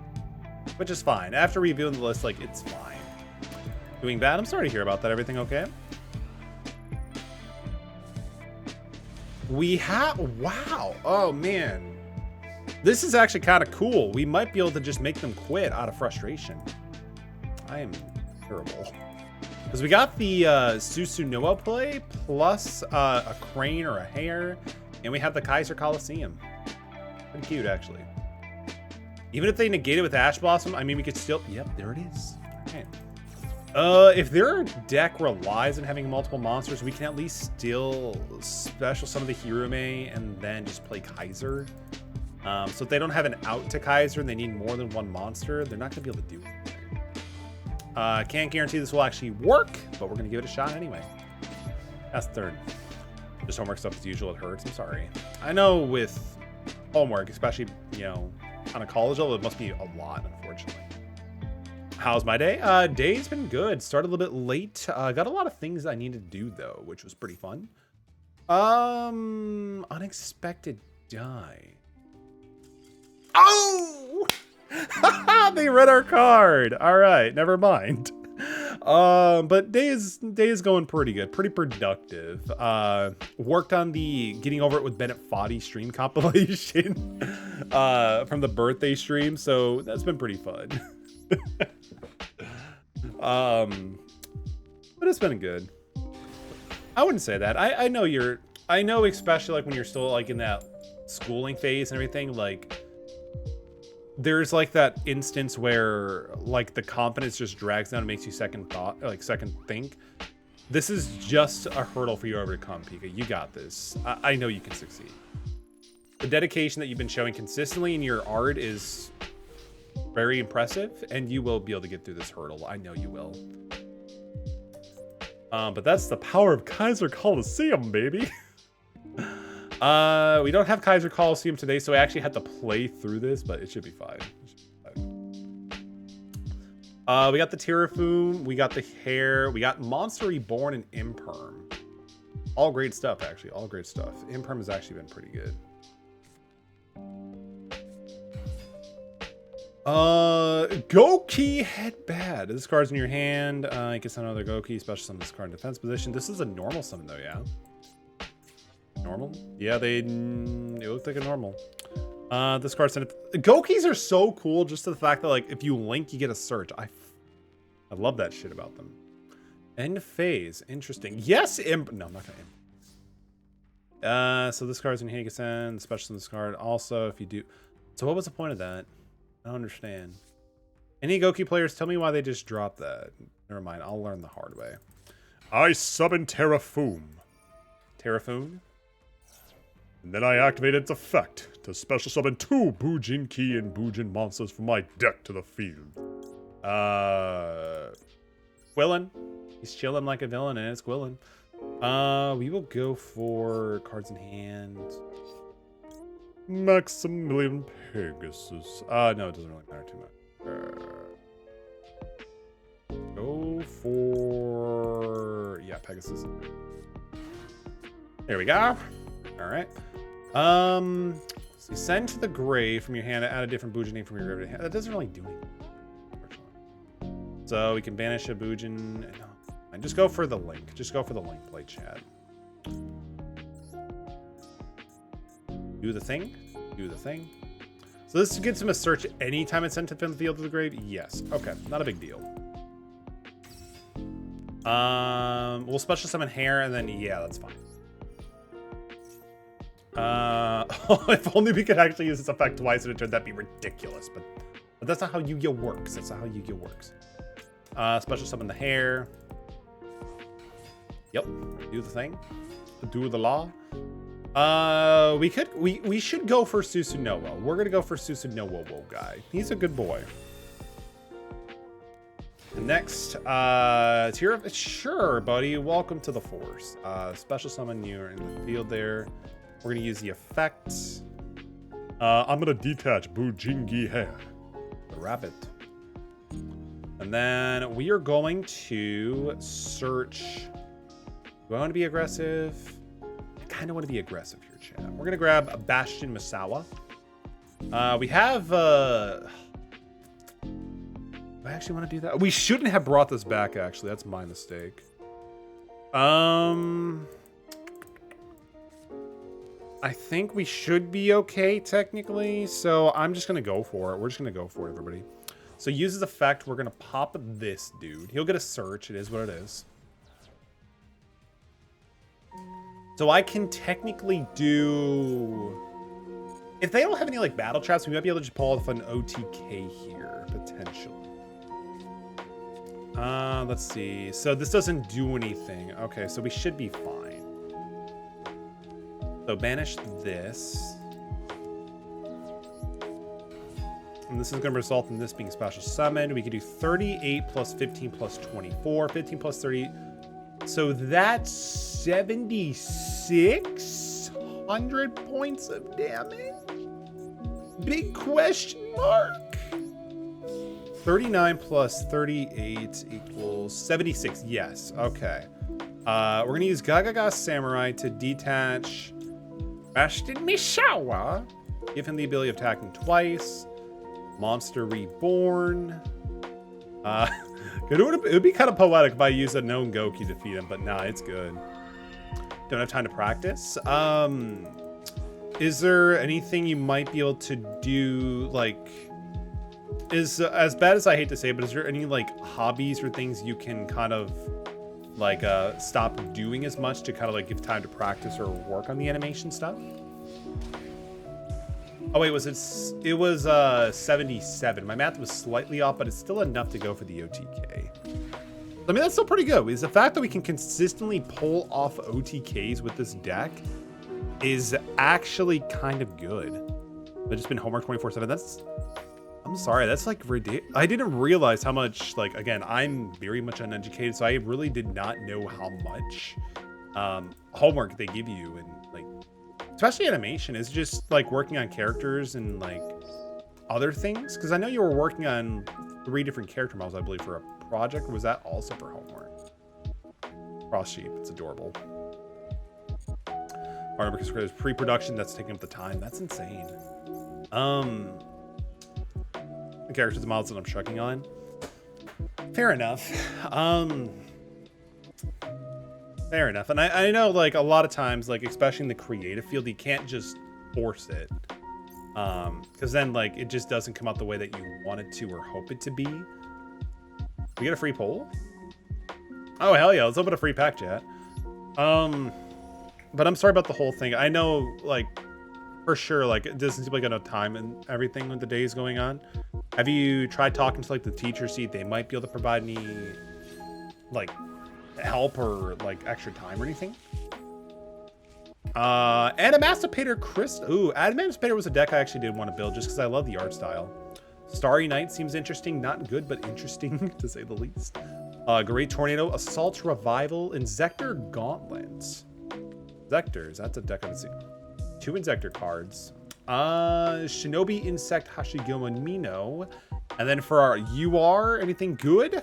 Speaker 1: Which is fine. After reviewing the list, like, it's fine. Doing bad? I'm sorry to hear about that. Everything okay? We have... Wow. Oh, man. This is actually kind of cool. We might be able to just make them quit out of frustration. I am terrible. Because we got the Susunoa play, plus a crane or a hare, and we have the Kaiser Coliseum. Pretty cute, actually. Even if they negate it with Ash Blossom, I mean, we could still... Yep, there it is. Okay. If their deck relies on having multiple monsters, we can at least still special some of the Hirume and then just play Kaiser. So if they don't have an out to Kaiser and they need more than one monster, they're not going to be able to do anything. Can't guarantee this will actually work, but we're going to give it a shot anyway. That's third. Just homework stuff as usual. It hurts. I'm sorry. I know with homework, especially, you know, on a college level, it must be a lot, unfortunately. How's my day? Day's been good. Started a little bit late. Got a lot of things I needed to do, though, which was pretty fun. Unexpected die. Oh! They read our card. All right, never mind. But day is going pretty good, pretty productive. Worked on the Getting Over It with Bennett Foddy stream compilation from the birthday stream, so that's been pretty fun. But it's been good. I wouldn't say that. I know especially like when you're still like in that schooling phase and everything, like there's like that instance where like the confidence just drags down and makes you second think. This is just a hurdle for you to overcome, Pika. You got this. I know you can succeed. The dedication that you've been showing consistently in your art is very impressive, and you will be able to get through this hurdle. I know you will. But that's the power of Kaiser Coliseum, baby. We don't have Kaiser Coliseum today, so I actually had to play through this, but it should be fine. We got the Terrafoom, we got the Hare, we got Monster Reborn and Imperm. All great stuff, actually. All great stuff. Imperm has actually been pretty good. Goki Head Bad. This card's in your hand. You can summon another Goki, special summon this card in defense position. This is a normal summon, though, yeah. Normal? Yeah, they look like a normal. This card sent it. Gokis are so cool, just to the fact that like if you link, you get a search. I love that shit about them. End phase, interesting. Yes, imp. No, I'm not gonna imp. So this card's in Higasen, special in this card. Also, if you do, so what was the point of that? I don't understand. Any Goki players, tell me why they just dropped that. Never mind, I'll learn the hard way. I summon Terrafoom. Terrafoom? And then I activate its effect to special summon 2 Bujin Key and Bujin monsters from my deck to the field. Quillen. He's chilling like a villain, and it's Quillen. We will go for cards in hand. Maximilian Pegasus. No, it doesn't really matter too much. Go for... yeah, Pegasus. There we go. Alright. So you send to the grave from your hand to add a different Bujin name from your grave to hand. That doesn't really do anything. So we can banish a Bujin. No, and just go for the link. Just go for the link, play chat. Do the thing. Do the thing. So this gets him a search anytime it's sent from the field to the grave? Yes. Okay, not a big deal. We'll special summon hair and then, yeah, that's fine. If only we could actually use this effect twice in a turn, that'd be ridiculous. But that's not how Yu-Gi-Oh works. That's not how Yu-Gi-Oh works. Special summon the hair. Yep. Do the thing. Do the law. We should go for Susanoo. We're gonna go for Susanoo guy. He's a good boy. And next, sure, buddy. Welcome to the force. Special summon you are in the field there. We're gonna use the effect. I'm gonna detach Bujingi hair. The rabbit. And then we are going to search. Do I want to be aggressive? I kind of want to be aggressive here, chat. We're going to grab a Bastion Misawa. We have... do I actually want to do that? We shouldn't have brought this back, actually. That's my mistake. I think we should be okay, technically. So I'm just going to go for it. We're just going to go for it, everybody. So use his effect. We're going to pop this dude. He'll get a search. It is what it is. So I can technically do... if they don't have any like battle traps, we might be able to just pull off an OTK here, potentially. Let's see. So this doesn't do anything. Okay, so we should be fine. So banish this. And this is going to result in this being special summoned. We can do 38 plus 15 plus 24. 15 plus 30. So that's 7,600 points of damage? Big question mark. 39 plus 38 equals 76. Yes. Okay. We're going to use Gagaga Samurai to detach Ashton Mishawa. Give him the ability of attacking twice. Monster Reborn. It would be kind of poetic if I used a known Goki to defeat him, but nah, it's good. Don't have time to practice. Is there anything you might be able to do, like, as bad as I hate to say, but is there any like hobbies or things you can kind of like stop doing as much to kind of like give time to practice or work on the animation stuff? Oh wait, it was 77. My math was slightly off, but it's still enough to go for the OTK. I mean, that's still pretty good. Is the fact that we can consistently pull off OTKs with this deck is actually kind of good. I've just been homework 24/7. I'm sorry, that's like ridiculous. I didn't realize how much, like, again, I'm very much uneducated, so I really did not know how much homework they give you, and like, especially animation is just like working on characters and like other things. Because I know you were working on 3 different character models, I believe, for a project. Or was that also for homework? Cross sheep, it's adorable. Because there's pre-production that's taking up the time. That's insane. The characters and models that I'm checking on. Fair enough. Fair enough. And I know, like, a lot of times, like, especially in the creative field, you can't just force it. Because then, like, it just doesn't come out the way that you want it to or hope it to be. We get a free poll? Oh, hell yeah. Let's open a free pack, chat. But I'm sorry about the whole thing. I know, like, for sure, like, it doesn't seem like enough time and everything with the days going on. Have you tried talking to, like, the teacher, see if they might be able to provide any, like, help or, like, extra time or anything? Adamaspator Chris. Ooh, Adamaspator was a deck I actually did want to build just because I love the art style. Starry Night seems interesting. Not good, but interesting, to say the least. Great Tornado, Assault Revival, Inzektor Gauntlets. Inzektors, that's a deck I've seen. 2 Inzektor cards. Shinobi Insect Hashigoma Mino. And then for our UR, anything good?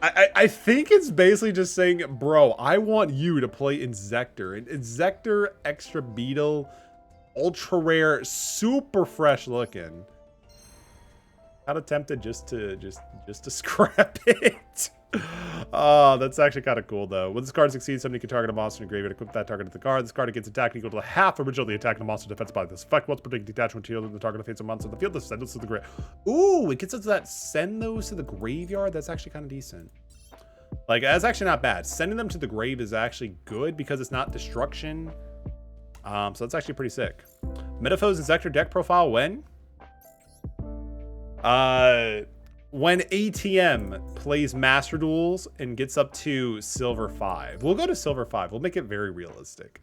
Speaker 1: I think it's basically just saying, bro, I want you to play Inzektor. Inzektor Extra Beetle, ultra rare, super fresh looking. Kind of tempted just to scrap it. Oh, that's actually kind of cool though. When this card succeeds, somebody can target a monster in the graveyard. Equip that target to the card. This card gets attacked equal to half original the attack of the monster defense by this effect. Once predicted detachment material the target faces a monster in the field. This send those to the grave. Ooh, it gets us that send those to the graveyard. That's actually kind of decent. Like, that's actually not bad. Sending them to the grave is actually good because it's not destruction. So that's actually pretty sick. Metaphos Inzektor deck profile when? When ATM plays Master Duels and gets up to Silver 5. We'll go to Silver 5. We'll make it very realistic.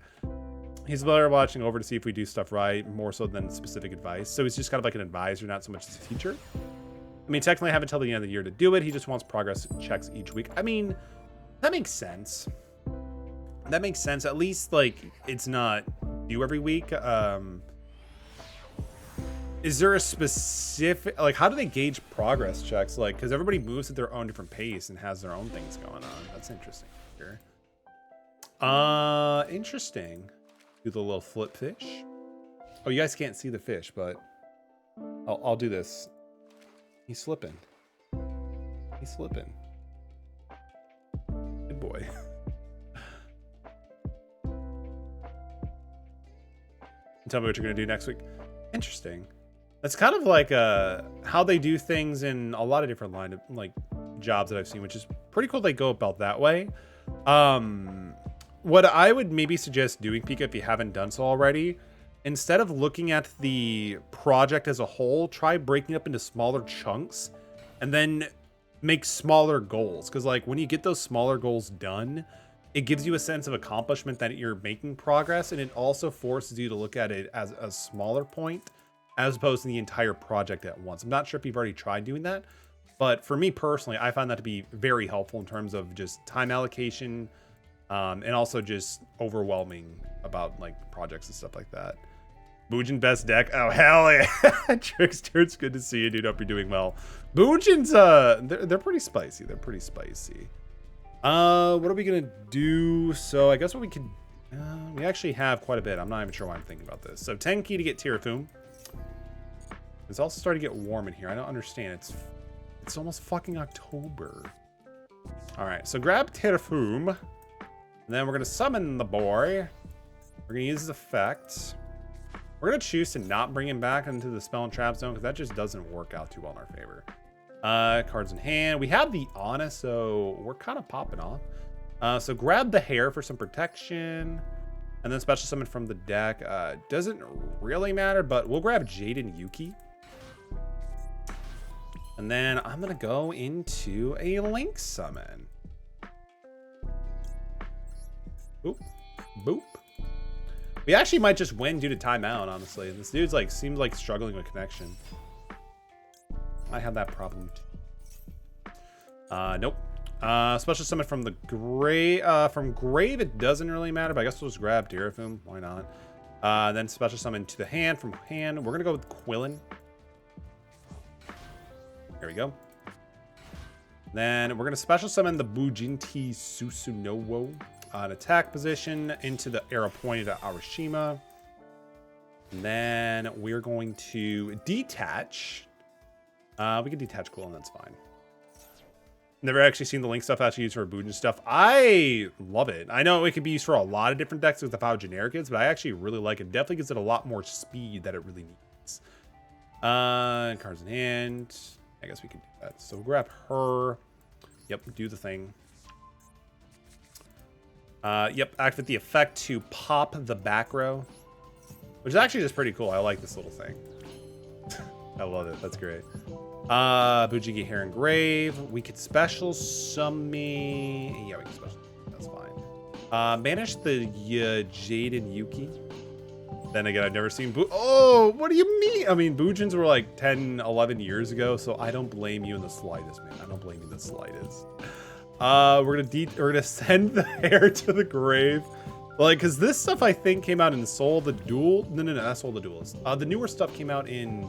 Speaker 1: He's better watching over to see if we do stuff right, more so than specific advice. So he's just kind of like an advisor, not so much as a teacher. I mean, technically I have until the end of the year to do it. He just wants progress checks each week. I mean, that makes sense. That makes sense. At least, like, it's not due every week. Is there a specific, like, how do they gauge progress checks? Like, because everybody moves at their own different pace and has their own things going on. That's interesting here. Interesting. Do the little flip fish. Oh, you guys can't see the fish, but I'll do this. He's slipping. He's slipping. Good boy. Tell me what you're gonna do next week. Interesting. That's kind of like how they do things in a lot of different line of like jobs that I've seen, which is pretty cool. They go about that way. What I would maybe suggest doing, Pika, if you haven't done so already, instead of looking at the project as a whole, try breaking up into smaller chunks and then make smaller goals. Because like when you get those smaller goals done, it gives you a sense of accomplishment that you're making progress, and it also forces you to look at it as a smaller point as opposed to the entire project at once. I'm not sure if you've already tried doing that, but for me personally, I find that to be very helpful in terms of just time allocation, and also just overwhelming about like projects and stuff like that. Bujin best deck. Oh, hell yeah. Trickster, it's good to see you, dude. Hope you're doing well. Bujin's, they're pretty spicy. They're pretty spicy. What are we gonna do? So I guess what we could, we actually have quite a bit. I'm not even sure why I'm thinking about this. So 10 key to get Tirafum. It's also starting to get warm in here. I don't understand. It's almost fucking October. All right, so grab Tirafum. And then we're gonna summon the boy. We're gonna use his effect. We're gonna choose to not bring him back into the spell and trap zone because that just doesn't work out too well in our favor. Cards in hand. We have the Ana, so we're kind of popping off. So grab the hair for some protection. And then special summon from the deck. Doesn't really matter, but we'll grab Jade and Yuki. And then I'm gonna go into a Link summon. Boop. Boop. We actually might just win due to timeout, honestly. This dude's like seems like struggling with connection. I have that problem too. Nope. Special summon from the grave, it doesn't really matter, but I guess we'll just grab Tirafum. Why not? Then special summon to the hand. From hand, we're gonna go with Quillen. There we go. Then we're gonna special summon the Bujinti Susunowo. An attack position into the arrow pointed at Arashima. And then we're going to detach. We can detach Quillen, that's fine. Never actually seen the link stuff actually used for Bujin stuff. I love it. I know it can be used for a lot of different decks with how generic it is, but I actually really like it. Definitely gives it a lot more speed that it really needs. Cards in hand. I guess we can do that. So grab her. Yep, do the thing. Yep, activate the effect to pop the back row, which is actually just pretty cool. I like this little thing. I love it. That's great. Bujigi Heron Grave. We could special summon. Yeah, we can special. That's fine. Banish the Jaden Yuki. Then again, I've never seen Oh, what do you mean? I mean, Bujins were like 10, 11 years ago, so I don't blame you in the slightest, man. I don't blame you in the slightest. We're gonna send the hair to the grave. Like, because this stuff, I think, came out in Soul the Duel. No, that's Soul the Duelist. The newer stuff came out in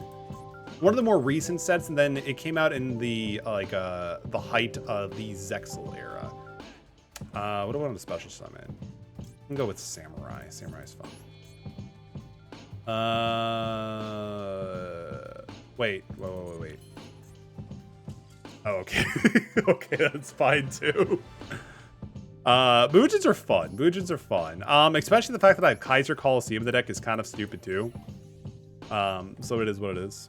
Speaker 1: one of the more recent sets, and then it came out in the the height of the Zexal era. What do I want to special summon? I can go with Samurai. Samurai's fun. Wait. Oh, okay. Okay, that's fine too. Bujins are fun. Bujins are fun. Especially the fact that I have Kaiser Coliseum in the deck is kind of stupid too. So it is what it is.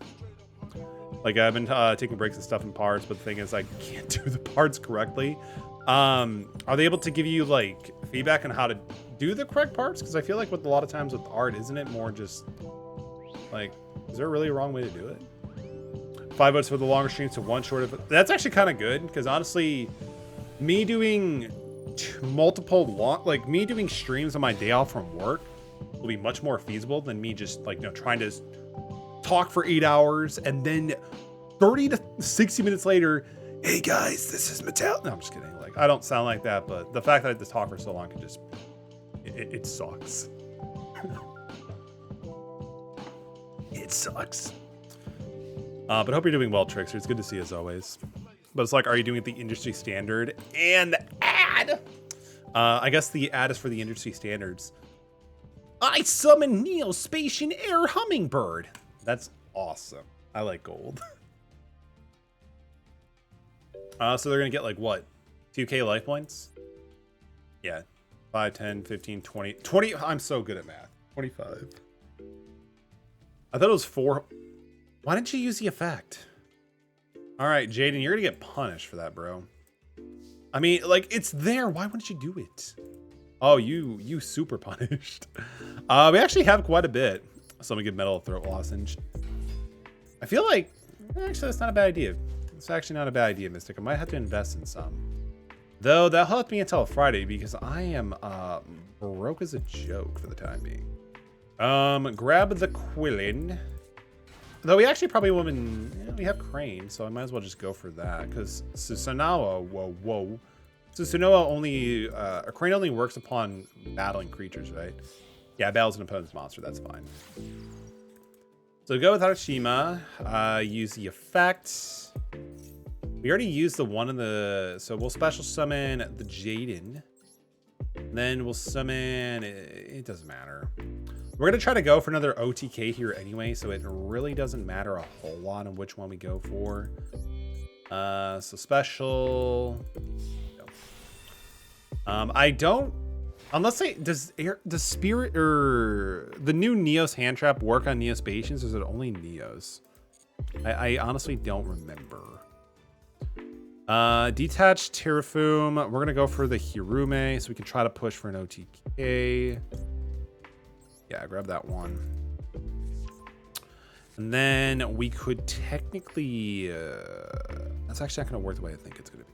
Speaker 1: Like, I've been taking breaks and stuff in parts, but the thing is I can't do the parts correctly. Are they able to give you like feedback on how to do the correct parts? Because I feel like with a lot of times with art, isn't it more just like, is there really a wrong way to do it? 5 votes for the longer streams to 1 short of. That's actually kind of good, because honestly, me doing me doing streams on my day off from work will be much more feasible than me just like, trying to talk for 8 hours and then 30 to 60 minutes later, hey guys, this is Metal. No, I'm just kidding. Like, I don't sound like that, but the fact that I just talk for so long can just, it sucks. It sucks. But I hope you're doing well, Trickster. It's good to see you as always. But it's like, are you doing it the industry standard and the ad? I guess the ad is for the industry standards. I summon Neospatian Air Hummingbird. That's awesome. I like gold. So they're going to get like what? 2k life points? Yeah. 5, 10, 15, 20. 20. I'm so good at math. 25. I thought it was 4. Why didn't you use the effect? All right, Jaden, you're going to get punished for that, bro. I mean, like, it's there. Why wouldn't you do it? Oh, you super punished. We actually have quite a bit. So I'm going to give Metal a throat lozenge. I feel like, actually, that's not a bad idea. It's actually not a bad idea, Mystic. I might have to invest in some. Though, that'll help me until Friday, because I am broke as a joke for the time being. Grab the Quillin. Though we actually probably will we have Crane, so I might as well just go for that. Because Susanoo, Susanoo only, a Crane only works upon battling creatures, right? Yeah, battles an opponent's monster, that's fine. So go with Harashima, use the effect. We already used the one in the, so we'll special summon the Jaden. Then we'll summon, it doesn't matter. We're going to try to go for another OTK here anyway, so it really doesn't matter a whole lot on which one we go for. So special. I don't, unless does Spirit or the new Neos hand trap work on Neospatians, or is it only Neos? I honestly don't remember. Detached Terraform. We're going to go for the Hirume, so we can try to push for an OTK. Yeah, grab that one. And then we could technically... that's actually not going to work the way I think it's going to be.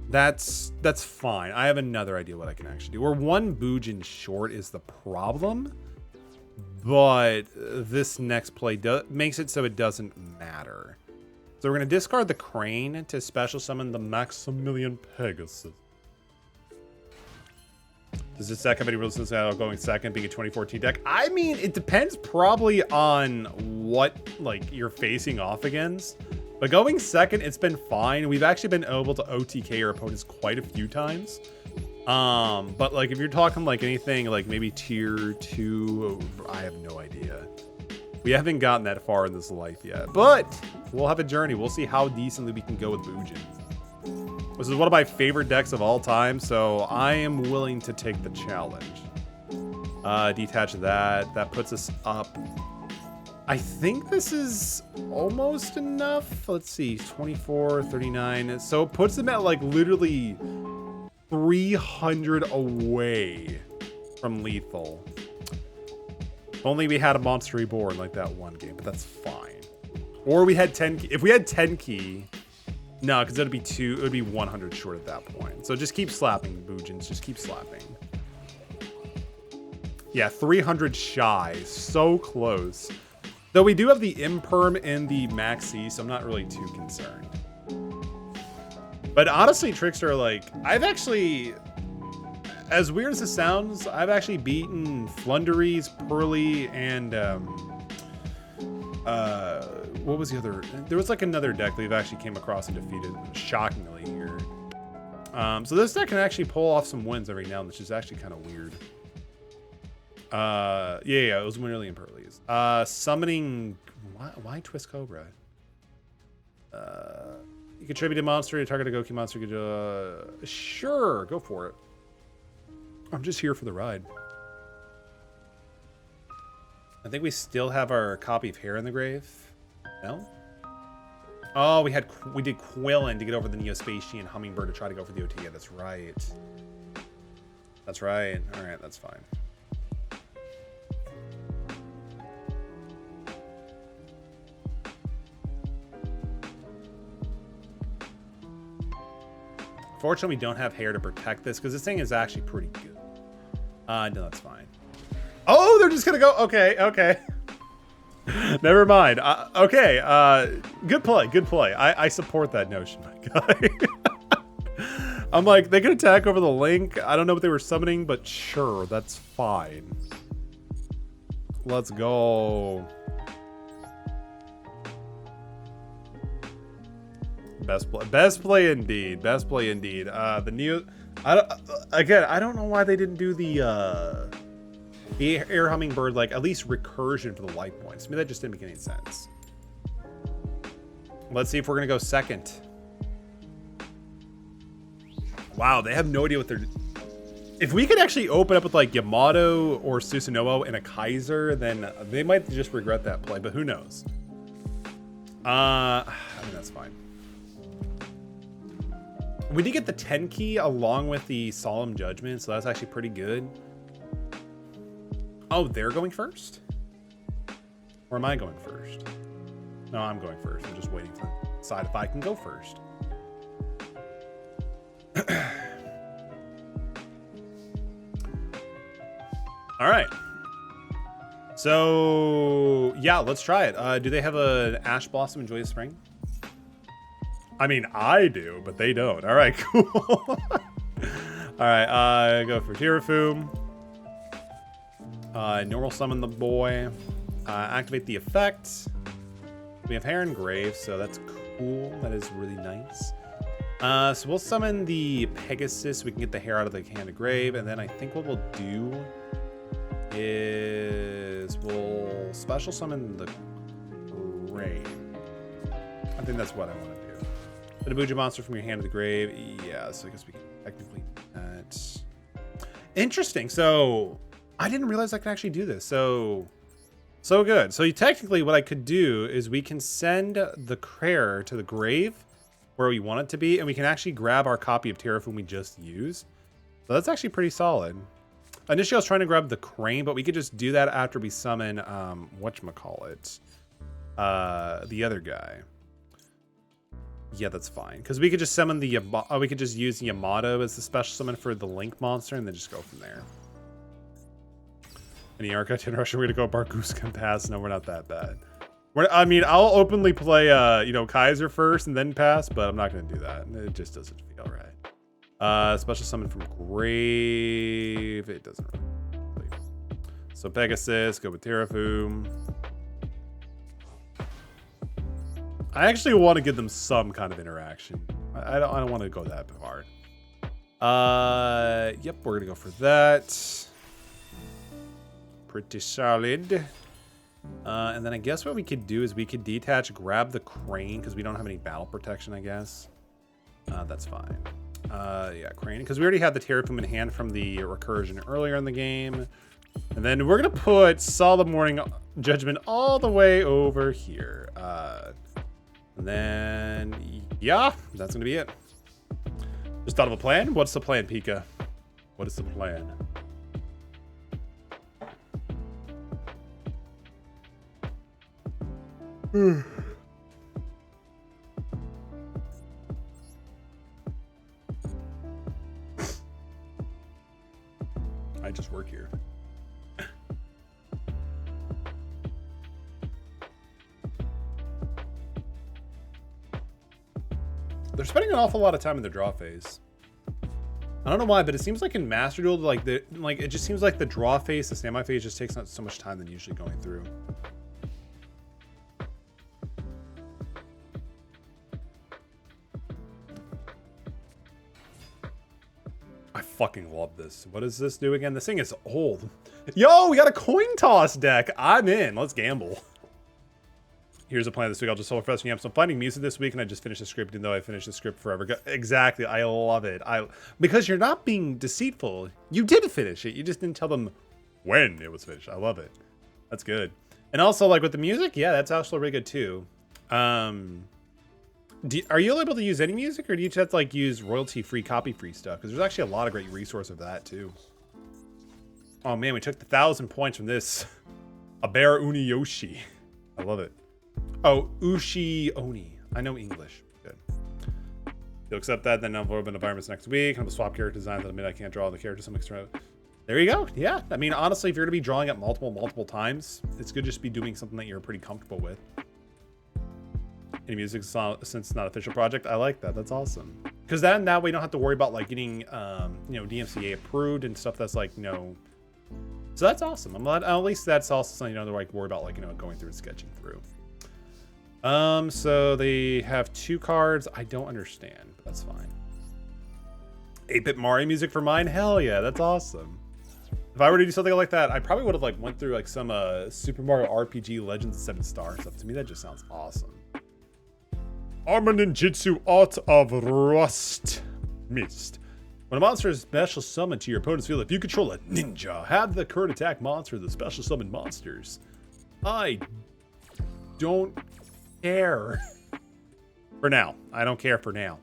Speaker 1: That's fine. I have another idea what I can actually do. We're one Bujin short is the problem. But this next play makes it so it doesn't matter. So we're going to discard the Crane to special summon the Maximilian Pegasus. Does this deck have any rules going second, being a 2014 deck? I mean, it depends probably on what like you're facing off against. But going second, it's been fine. We've actually been able to OTK our opponents quite a few times. But like if you're talking like anything like maybe tier 2, I have no idea. We haven't gotten that far in this life yet. But we'll have a journey. We'll see how decently we can go with Bujin. This is one of my favorite decks of all time, so I am willing to take the challenge. Detach that. That puts us up. I think this is almost enough. Let's see, 24, 39. So it puts them at like literally 300 away from lethal. If only we had a Monster Reborn like that one game, but that's fine. Or we had 10 key. If we had 10 key, no, because it would be 100 short at that point. So just keep slapping, Bujins. Just keep slapping. Yeah, 300 shy. So close. Though we do have the Imperm and the Maxi, so I'm not really too concerned. But honestly, Trickster, like, I've actually, as weird as it sounds, I've actually beaten Flunderies, Pearly, and what was the other? There was like another deck that we've actually came across and defeated, shockingly here. So this deck can actually pull off some wins every now and then, which is actually kind of weird. Yeah, it was Winterly and Pearlies. Summoning, why Twist Cobra? You contribute a monster to target a Goki monster. Sure, go for it. I'm just here for the ride. I think we still have our copy of Hair in the Grave. No? Oh, we did Quillen to get over the Neospatian Hummingbird to try to go for the OT. Yeah, that's right. That's right. All right, that's fine. Fortunately, we don't have Hair to protect this because this thing is actually pretty good. No, that's fine. Oh, they're just gonna go. Okay. Never mind. Okay. Good play. I support that notion, my guy. I'm like, they could attack over the link. I don't know what they were summoning, but sure, that's fine. Let's go. Best play indeed. The new, I don't know why they didn't do the air hummingbird, like at least recursion for the life points. To me, that just didn't make any sense. Let's see if we're gonna go second. Wow, they have no idea what they're. If we could actually open up with like Yamato or Susanoo and a Kaiser, then they might just regret that play. But who knows? I mean, that's fine. We did get the 10 key along with the Solemn Judgment, so that's actually pretty good. Oh, they're going first? Or am I going first? No, I'm going first. I'm just waiting to decide if I can go first. All right. So, yeah, let's try it. Do they have an Ash Blossom Enjoy the Spring? I mean, I do, but they don't. All right, cool. All right, go for Tirafoom. Normal summon the boy. Activate the effect. We have Hair and Grave, so that's cool. That is really nice. So we'll summon the Pegasus. We can get the hair out of the hand of Grave, and then I think what we'll do is we'll special summon the Grave. I think that's what I want to do. Put a Bujin monster from your hand to the grave. Yeah, so I guess we can technically do that. Interesting. So I didn't realize I could actually do this. So good. So technically what I could do is we can send the prayer to the grave where we want it to be, and we can actually grab our copy of Teraphum we just used. So that's actually pretty solid. Initially I was trying to grab the crane, but we could just do that after we summon whatchamacallit, the other guy. Yeah, that's fine. Because we could just summon the we could just use Yamato as the special summon for the Link monster and then just go from there. Any Arca 10 Russian way to go Bargoose can pass. No, we're not that bad. I mean, I'll openly play Kaiser first and then pass, but I'm not gonna do that. It just doesn't feel right. Special summon from Grave. It doesn't really. So Pegasus, go with Teraphum. I actually want to give them some kind of interaction. I don't want to go that hard. Yep, we're gonna go for that. Pretty solid. And then I guess what we could do is we could detach, grab the crane because we don't have any battle protection, I guess. That's fine. Yeah, Crane, because we already had the Terraform in hand from the recursion earlier in the game. And then we're going to put Solemn Morning Judgment all the way over here. And then, yeah, that's going to be it. Just thought of a plan? What's the plan, Pika? What is the plan? I just work here. They're spending an awful lot of time in the draw phase. I don't know why, but it seems like in Master Duel, it just seems like the draw phase, the standby phase just takes not so much time than usually going through. I fucking love this. What does this do again? This thing is old. Yo, we got a coin toss deck. I'm in. Let's gamble. Here's a plan this week. I'll just hold for I'm finding music this week, and I just finished the script, even though I finished the script forever. Exactly. I love it. Because you're not being deceitful. You did finish it. You just didn't tell them when it was finished. I love it. That's good. And also, like with the music, yeah, that's actually really good too. Are you able to use any music, or do you just have to like use royalty-free, copy-free stuff? Because there's actually a lot of great resources of that too. Oh man, we took the 1,000 points from this. A bear Uniyoshi. I love it. Oh, Ushi Oni. I know English. Good. You'll accept that, then I'll open environments next week. I'll swap character designs that I can't draw the character some extra. There you go. Yeah. I mean, honestly, if you're going to be drawing it multiple times, it's good just to be doing something that you're pretty comfortable with. Any music since it's not an official project, I like that. That's awesome. Because then that way you don't have to worry about like getting, DMCA approved and stuff that's like, So that's awesome. I'm glad, at least that's also something you don't have to like worry about, like, going through and sketching through. So they have 2 cards. I don't understand, but that's fine. 8-bit Mario music for mine? Hell yeah, that's awesome. If I were to do something like that, I probably would have like went through like some Super Mario RPG Legends of 7 Stars stuff. To me, that just sounds awesome. Armor Ninjutsu Art of Rust Mist. When a monster is special summoned to your opponent's field, if you control a ninja, have the current attack monster the special summon monsters. I don't care. For now. I don't care for now.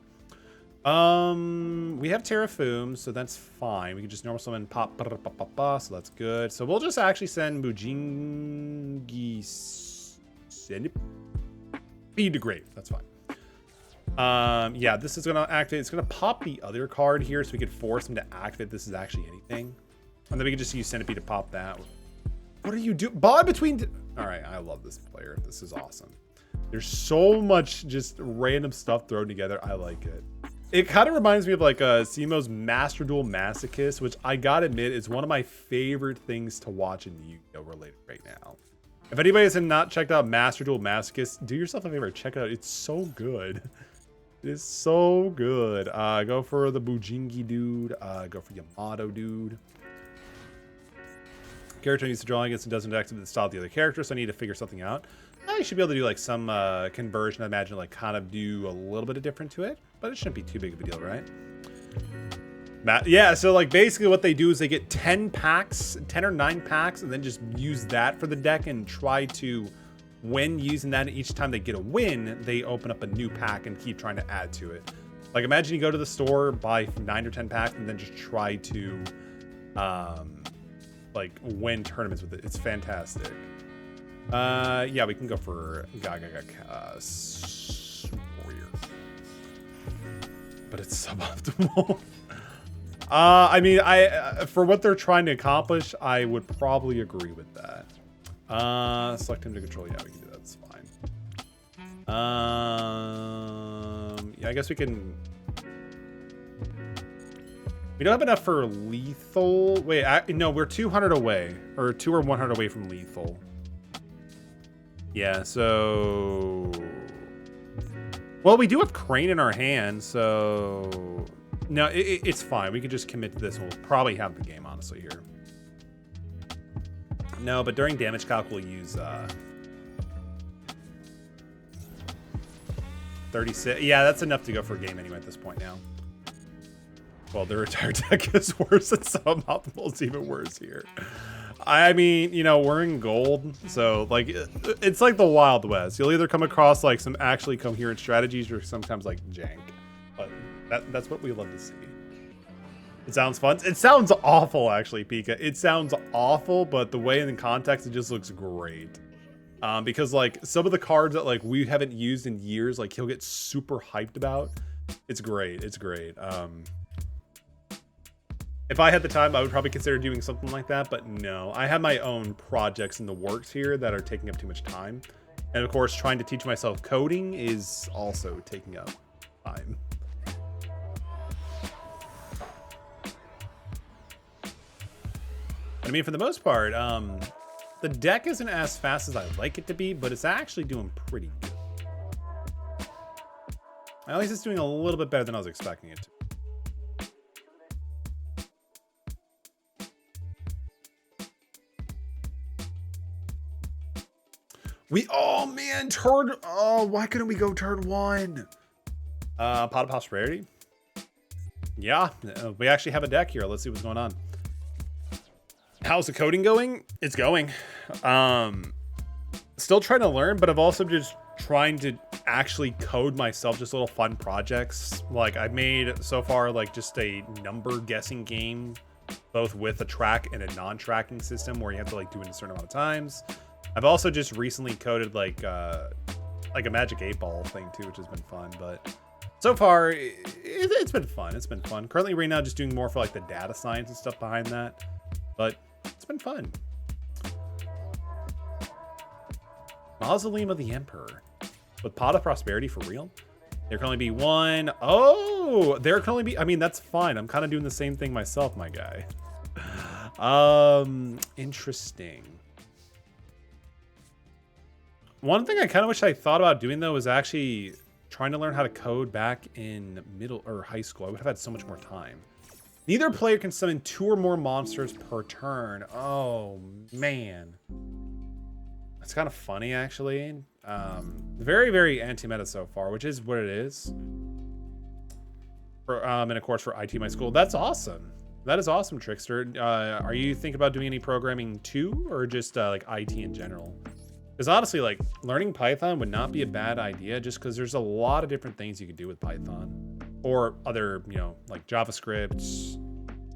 Speaker 1: We have Terraform, so that's fine. We can just normal summon pop, so that's good. So we'll just actually send Bujins Feed to Grave. That's fine. Yeah, this is gonna activate. It's gonna pop the other card here, so we could force him to activate. This is actually anything, and then we can just use Centipede to pop that. What are you doing? Bond between. All right, I love this player. This is awesome. There's so much just random stuff thrown together. I like it. It kind of reminds me of like Simo's Master Duel Masochist, which I gotta admit is one of my favorite things to watch in Yu-Gi-Oh! Related right now. If anybody has not checked out Master Duel Masochist, do yourself a favor, check it out. It's so good. It's so good. Go for the Bujingi dude. Go for Yamato dude. Character needs to draw against and doesn't activate the style of the other character, so I need to figure something out. I should be able to do like some conversion. I imagine like kind of do a little bit of different to it, but it shouldn't be too big of a deal, right? Yeah, so like basically what they do is they get 10 packs, 10 or 9 packs, and then just use that for the deck and try to, when using that each time they get a win, they open up a new pack and keep trying to add to it. Like imagine you go to the store, buy 9 or 10 packs, and then just try to like win tournaments with it. It's fantastic. Yeah, we can go for Warrior, but it's suboptimal. I mean, for what they're trying to accomplish, I would probably agree with that. Select him to control. Yeah, we can do that. It's fine. Yeah, I guess we can. We don't have enough for lethal. Wait, no, we're 200 away, or 2 or 100 away from lethal. Yeah, so... Well, we do have Crane in our hand, so... No, it's fine. We can just commit to this. We'll probably have the game, honestly, here. No, but during damage calc, we'll use... 36. Yeah, that's enough to go for a game anyway at this point now. Well, the retired deck is worse, and suboptimal is even worse here. I mean, you know, we're in gold, so like it's like the Wild West. You'll either come across like some actually coherent strategies or sometimes like jank. But that's what we love to see. It sounds fun. It sounds awful, actually, Pika. It sounds awful, but the way in the context, it just looks great. Because like some of the cards that like we haven't used in years, like he'll get super hyped about. It's great. It's great. If I had the time, I would probably consider doing something like that, but no. I have my own projects in the works here that are taking up too much time. And of course, trying to teach myself coding is also taking up time. I mean, for the most part, the deck isn't as fast as I'd like it to be, but it's actually doing pretty good. At least it's doing a little bit better than I was expecting it to. Oh man, why couldn't we go turn 1? Pot of Prosperity. Yeah, we actually have a deck here. Let's see what's going on. How's the coding going? It's going. Still trying to learn, but I've also just trying to actually code myself just little fun projects. Like I've made so far like just a number guessing game, both with a track and a non-tracking system where you have to like do it a certain amount of times. I've also just recently coded like a Magic 8-Ball thing too, which has been fun. But so far, it's been fun. It's been fun. Currently, right now, just doing more for like the data science and stuff behind that. But it's been fun. Mausoleum of the Emperor with Pot of Prosperity for real. There can only be one. Oh, there can only be. I mean, that's fine. I'm kind of doing the same thing myself, my guy. Interesting. One thing I kind of wish I thought about doing though was actually trying to learn how to code back in middle or high school. I would have had so much more time. Neither player can summon 2 or more monsters per turn. Oh man, that's kind of funny actually. Very, very anti-meta so far, which is what it is. For, and of course for IT my school. That's awesome. That is awesome, Trickster. Are you thinking about doing any programming too, or just like IT in general? Because honestly, like learning Python would not be a bad idea, just because there's a lot of different things you could do with Python, or other, you know, like JavaScript,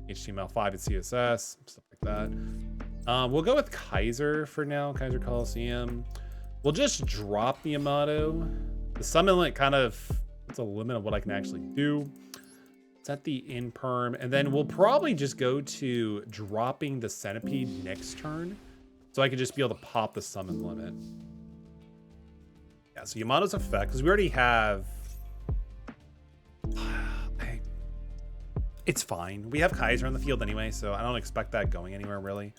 Speaker 1: HTML5 and CSS, stuff like that. We'll go with Kaiser for now. Kaiser Coliseum. We'll just drop the Amato. The summon limit kind of puts a limit of what I can actually do. Set the in perm, and then we'll probably just go to dropping the Centipede next turn. So I could just be able to pop the summon limit. Yeah, so Yamato's effect, because we already have... It's fine. We have Kaiser on the field anyway, so I don't expect that going anywhere, really.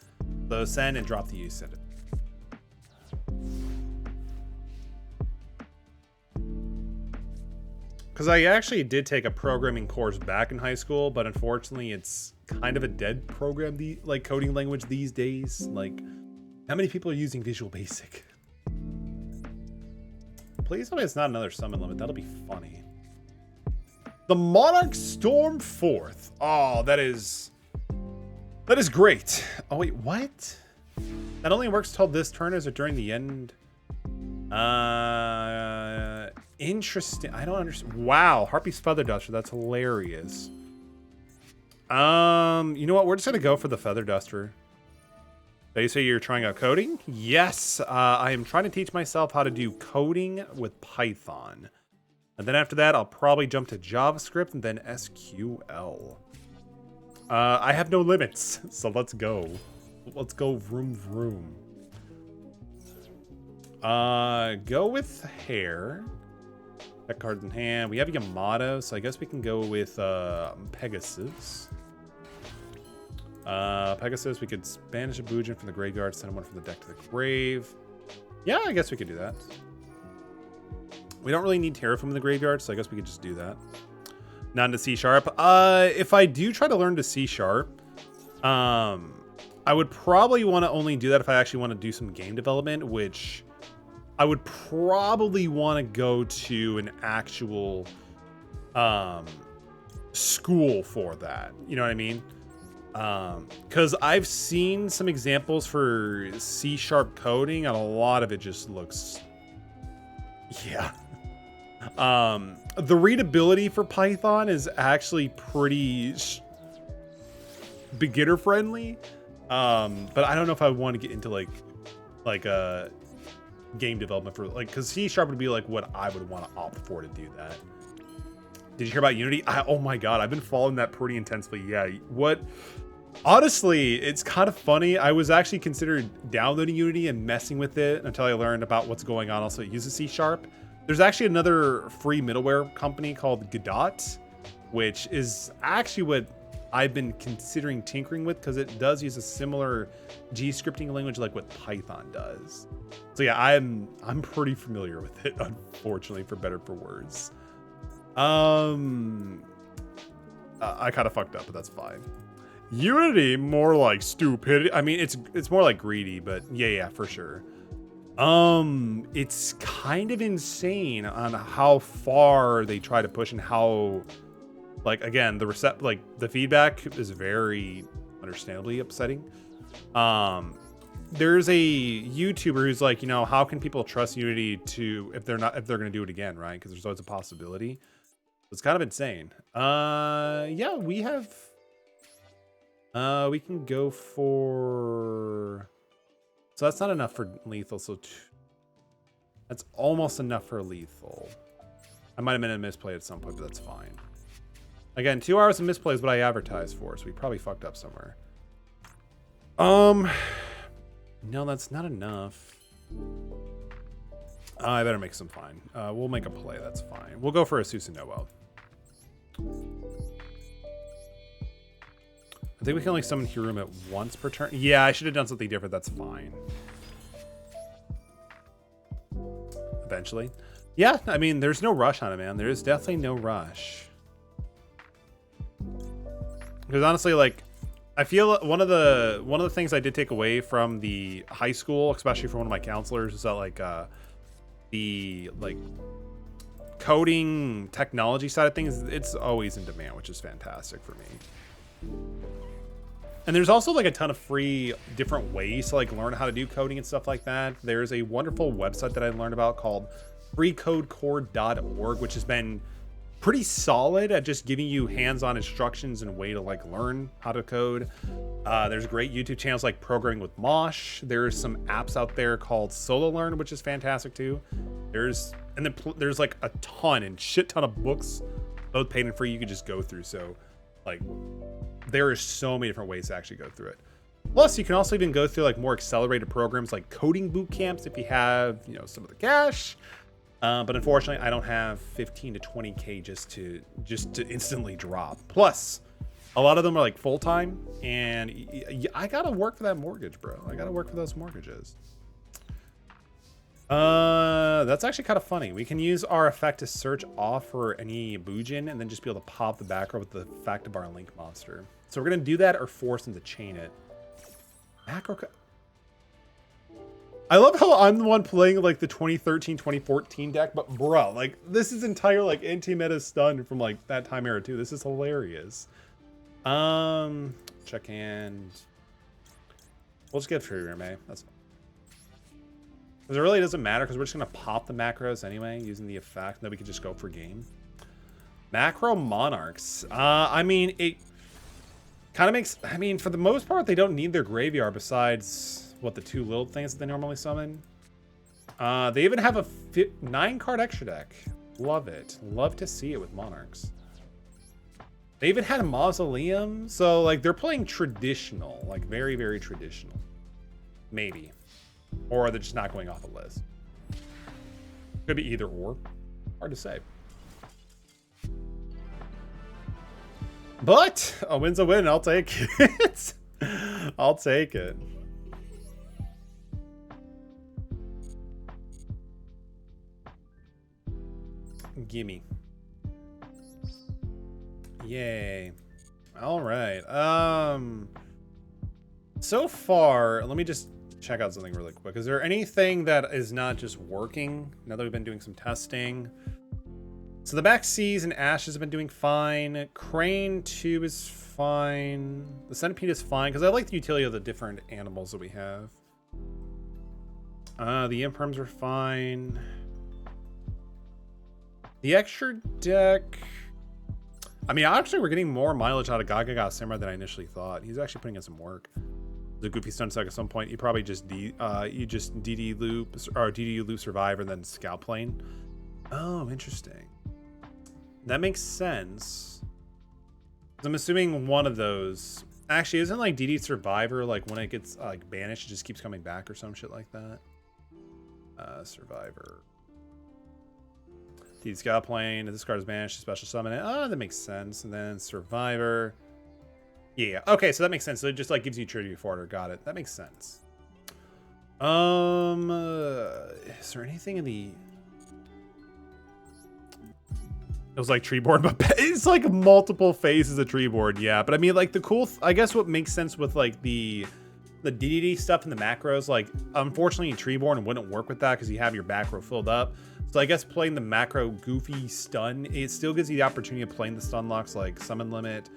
Speaker 1: So send and drop the use it. Because I actually did take a programming course back in high school, but unfortunately it's kind of a dead program, like coding language these days. Like... How many people are using Visual Basic? Please tell me it's not another summon limit. That'll be funny. The Monarch Storm 4th. Oh, that is great. Oh wait, what? That only works till this turn. Is it during the end? Interesting. I don't understand. Wow, Harpy's Feather Duster. That's hilarious. You know what? We're just gonna go for the Feather Duster. You say you're trying out coding? Yes, I am trying to teach myself how to do coding with Python. And then after that, I'll probably jump to JavaScript and then SQL. I have no limits, so let's go. Let's go vroom vroom. Go with Hair. That card's in hand. We have Yamato, so I guess we can go with Pegasus. Pegasus, we could banish a Bujin from the graveyard, send one from the deck to the grave. Yeah, I guess we could do that. We don't really need Terra from the graveyard, so I guess we could just do that. Not into C#. If I do try to learn to C#, I would probably want to only do that if I actually want to do some game development, which I would probably want to go to an actual school for that. You know what I mean? Because I've seen some examples for C# coding, and a lot of it just looks, yeah. The readability for Python is actually pretty beginner friendly. But I don't know if I want to get into like a game development for because C# would be like what I would want to opt for to do that. Did you hear about Unity? Oh my god, I've been following that pretty intensely. Yeah, what? Honestly, it's kind of funny. I was actually considering downloading Unity and messing with it until I learned about what's going on. Also, it uses C#. There's actually another free middleware company called Godot, which is actually what I've been considering tinkering with because it does use a similar G scripting language like what Python does. So yeah, I'm pretty familiar with it, unfortunately, for better or for worse. I kind of fucked up, but that's fine. Unity, more like stupidity. I mean, it's more like greedy, but yeah, for sure. It's kind of insane on how far they try to push and how, like, again, the feedback is very understandably upsetting. There's a YouTuber who's like, how can people trust Unity if they're going to do it again, right? Because there's always a possibility. It's kind of insane. Yeah, we have. We can go for. So that's not enough for lethal. So that's almost enough for lethal. I might have been a misplay at some point, but that's fine. Again, 2 hours of misplay is what I advertised for, so we probably fucked up somewhere. No, that's not enough. I better make some fine. We'll make a play. That's fine. We'll go for a Susanoo. I think we can only summon Hiruma once per turn. Yeah, I should have done something different. That's fine. Eventually. Yeah, I mean, there's no rush on it, man. There is definitely no rush. Because honestly, like, I feel one of the things I did take away from the high school, especially from one of my counselors, is that like the coding technology side of things, it's always in demand, which is fantastic for me. And there's also like a ton of free different ways to like learn how to do coding and stuff like that. There's a wonderful website that I learned about called freecodecore.org, which has been pretty solid at just giving you hands-on instructions and way to like learn how to code. There's great YouTube channels like Programming with Mosh. There's some apps out there called Solo Learn, which is fantastic too. There's like a ton and shit ton of books, both paid and free, you could just go through. So like there are so many different ways to actually go through it. Plus, you can also even go through like more accelerated programs like coding boot camps if you have, some of the cash. But unfortunately, I don't have 15 to 20K just to instantly drop. Plus, a lot of them are like full time, and I gotta work for that mortgage, bro. I gotta work for those mortgages. That's actually kind of funny. We can use our effect to search off for any Bujin and then just be able to pop the background with the fact of our link monster. So we're gonna do that or force them to chain it. Macro. I love how I'm the one playing like the 2013, 2014 deck, but bro, like this is entire like anti-meta stun from like that time era too. This is hilarious. Check hand. We'll just get Fury, that's fine. Because it really doesn't matter because we're just gonna pop the macros anyway using the effect, and then we can just go for game. Macro Monarchs. I mean, it kind of makes, I mean, for the most part, they don't need their graveyard besides what, the 2 little things that they normally summon. They even have a 9-card extra deck. Love it. Love to see it with Monarchs. They even had a Mausoleum. So like they're playing traditional, like very, very traditional. Maybe. Or they're just not going off a list. Could be either or. Hard to say. But a win's a win. I'll take it. I'll take it. Gimme. Yay. All right. So far, let me just check out something really quick. Is there anything that is not just working now that we've been doing some testing? So the back C's and Ashes have been doing fine. Crane 2 is fine. The Centipede is fine because I like the utility of the different animals that we have. The Imperms are fine. The extra deck... I mean, actually, we're getting more mileage out of Gaga Samurai than I initially thought. He's actually putting in some work. The Goofy Stun Suck at some point, you probably just DD loop or DD loop Survivor and then Scout Plane. Oh, interesting. That makes sense. I'm assuming one of those. Actually, isn't like DD Survivor like when it gets like banished, it just keeps coming back or some shit like that? Survivor. DD Scout Plane. If this card is banished, special summon it. Oh, that makes sense. And then Survivor. Yeah. Okay, so that makes sense. So it just like gives you tribute for it. Got it. That makes sense. Is there anything in the? It was like tree board, but it's like multiple phases of tree board. Yeah, but I mean, like the cool. I guess what makes sense with like the DDD stuff and the macros, like unfortunately Treeborn wouldn't work with that because you have your back row filled up. So I guess playing the macro Goofy Stun, it still gives you the opportunity of playing the stun locks like Summon Limit,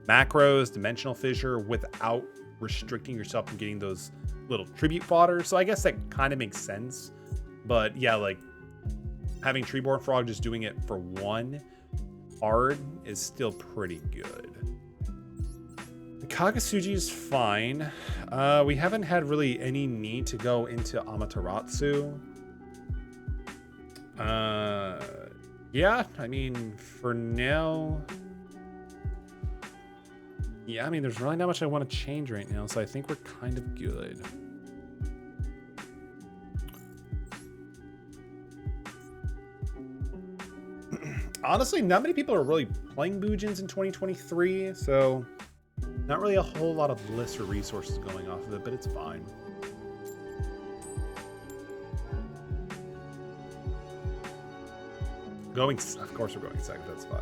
Speaker 1: macros, Dimensional Fissure without restricting yourself from getting those little tribute fodder. So I guess that kind of makes sense. But yeah, like having Treeborn Frog just doing it for one card is still pretty good. The Kagasuji is fine. We haven't had really any need to go into Amaterasu. Yeah, I mean, for now... Yeah, I mean, there's really not much I want to change right now, so I think we're kind of good. Honestly, not many people are really playing Bujins in 2023, so not really a whole lot of lists or resources going off of it, but it's fine. Of course we're going second, that's fine.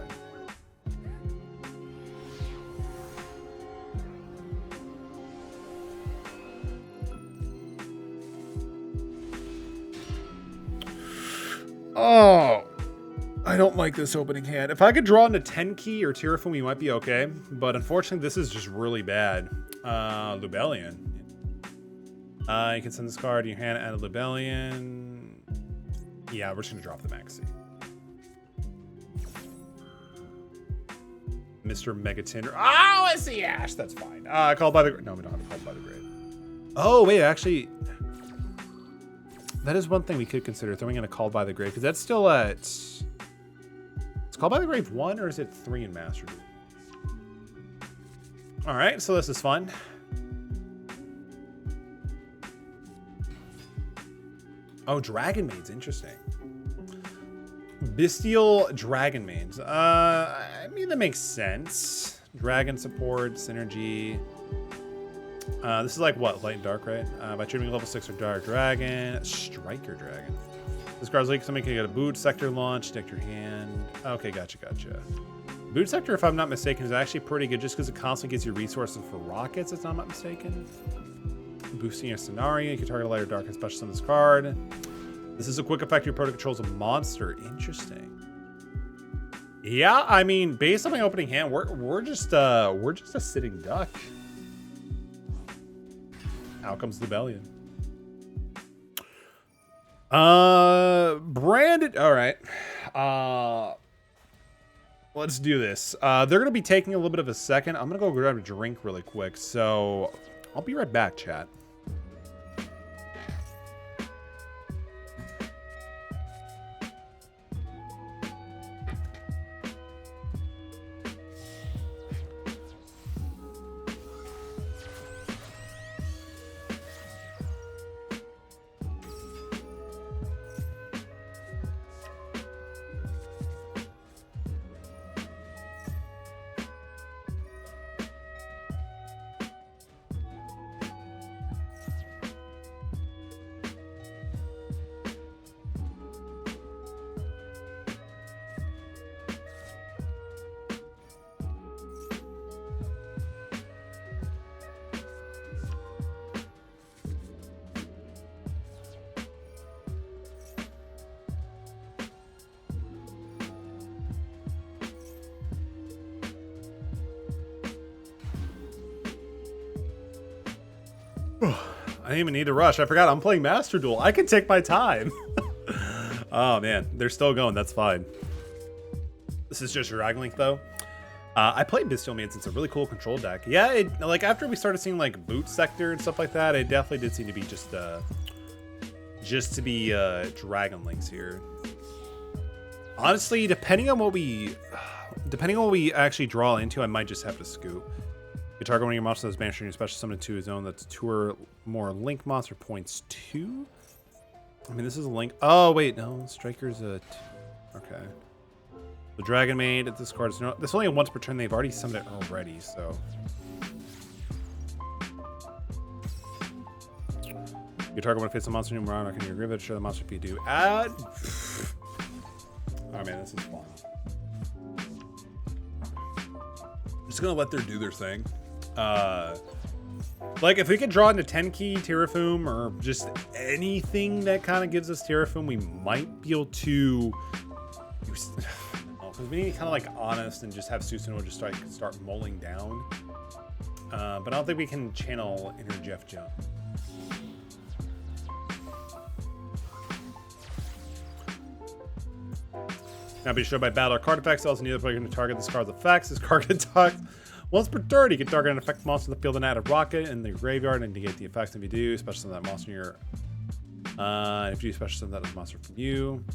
Speaker 1: Oh, I don't like this opening hand. If I could draw into Tenki or Terraform, we might be okay. But unfortunately, this is just really bad. Lubellion. You can send this card to your hand, add a Lubellion. Yeah, we're just going to drop the Maxi. Mr. Megatinder. Oh, I see Ash. That's fine. Called by the... No, we don't have a Called by the Grave. Oh, wait, actually... That is one thing we could consider, throwing in a Called by the Grave, because that's still at... It's Called by the Grave 1, or is it 3 in Master Duel? Alright, so this is fun. Oh, Dragon Maid's interesting. Bestial Dragon Maids. I mean, that makes sense. Dragon support, synergy. This is like what? Light and dark, right? By triggering level 6 or dark dragon. Striker dragon. This card's like somebody can get a boot sector launch, deck your hand. Okay, gotcha. Boot sector, if I'm not mistaken, is actually pretty good just because it constantly gives you resources for rockets, if I'm not mistaken. Boosting your scenario. You can target a light or dark and special summon this card. This is a quick effect. Your opponent controls a monster. Interesting. Yeah, I mean, based on my opening hand, we're just a sitting duck. Out comes Lubellion. Branded. All right. Let's do this. They're gonna be taking a little bit of a second. I'm gonna go grab a drink really quick. So I'll be right back, chat. I didn't even need to rush. I forgot I'm playing Master Duel. I can take my time. Oh man, they're still going. That's fine. This is just Dragon Link though. I played Bestial Mans. It's a really cool control deck. Yeah, like after we started seeing like Boot Sector and stuff like that, it definitely did seem to be just to be Dragon Links here. Honestly, depending on what we actually draw into, I might just have to scoop. You target one of your monsters that's banished from your special summon to his own. That's 2 or more Link monster points 2. I mean, this is a Link. Oh wait, no, Striker's a. Okay. The Dragon Maid at this card is no. This only once per turn. They've already summoned it already, so. You target one face a monster new around. Can you agree with it? Show the monster if you do. Add. Oh man, this is fun. I'm just gonna let them do their thing. Like if we could draw into 10 key Terraform or just anything that kind of gives us Terraform, we might be able to use. Because we need to kind of like honest and just have Susanoo just start mulling down. But I don't think we can channel Inner Jeff Jones. Now be destroyed by battle or card effects. Also, neither player can target this card's effects. This card can target once per turn. You can target an effect monster in the field and add a rocket in the graveyard and negate the effects if you do. Special summon that monster in your. If you do special summon that monster from you.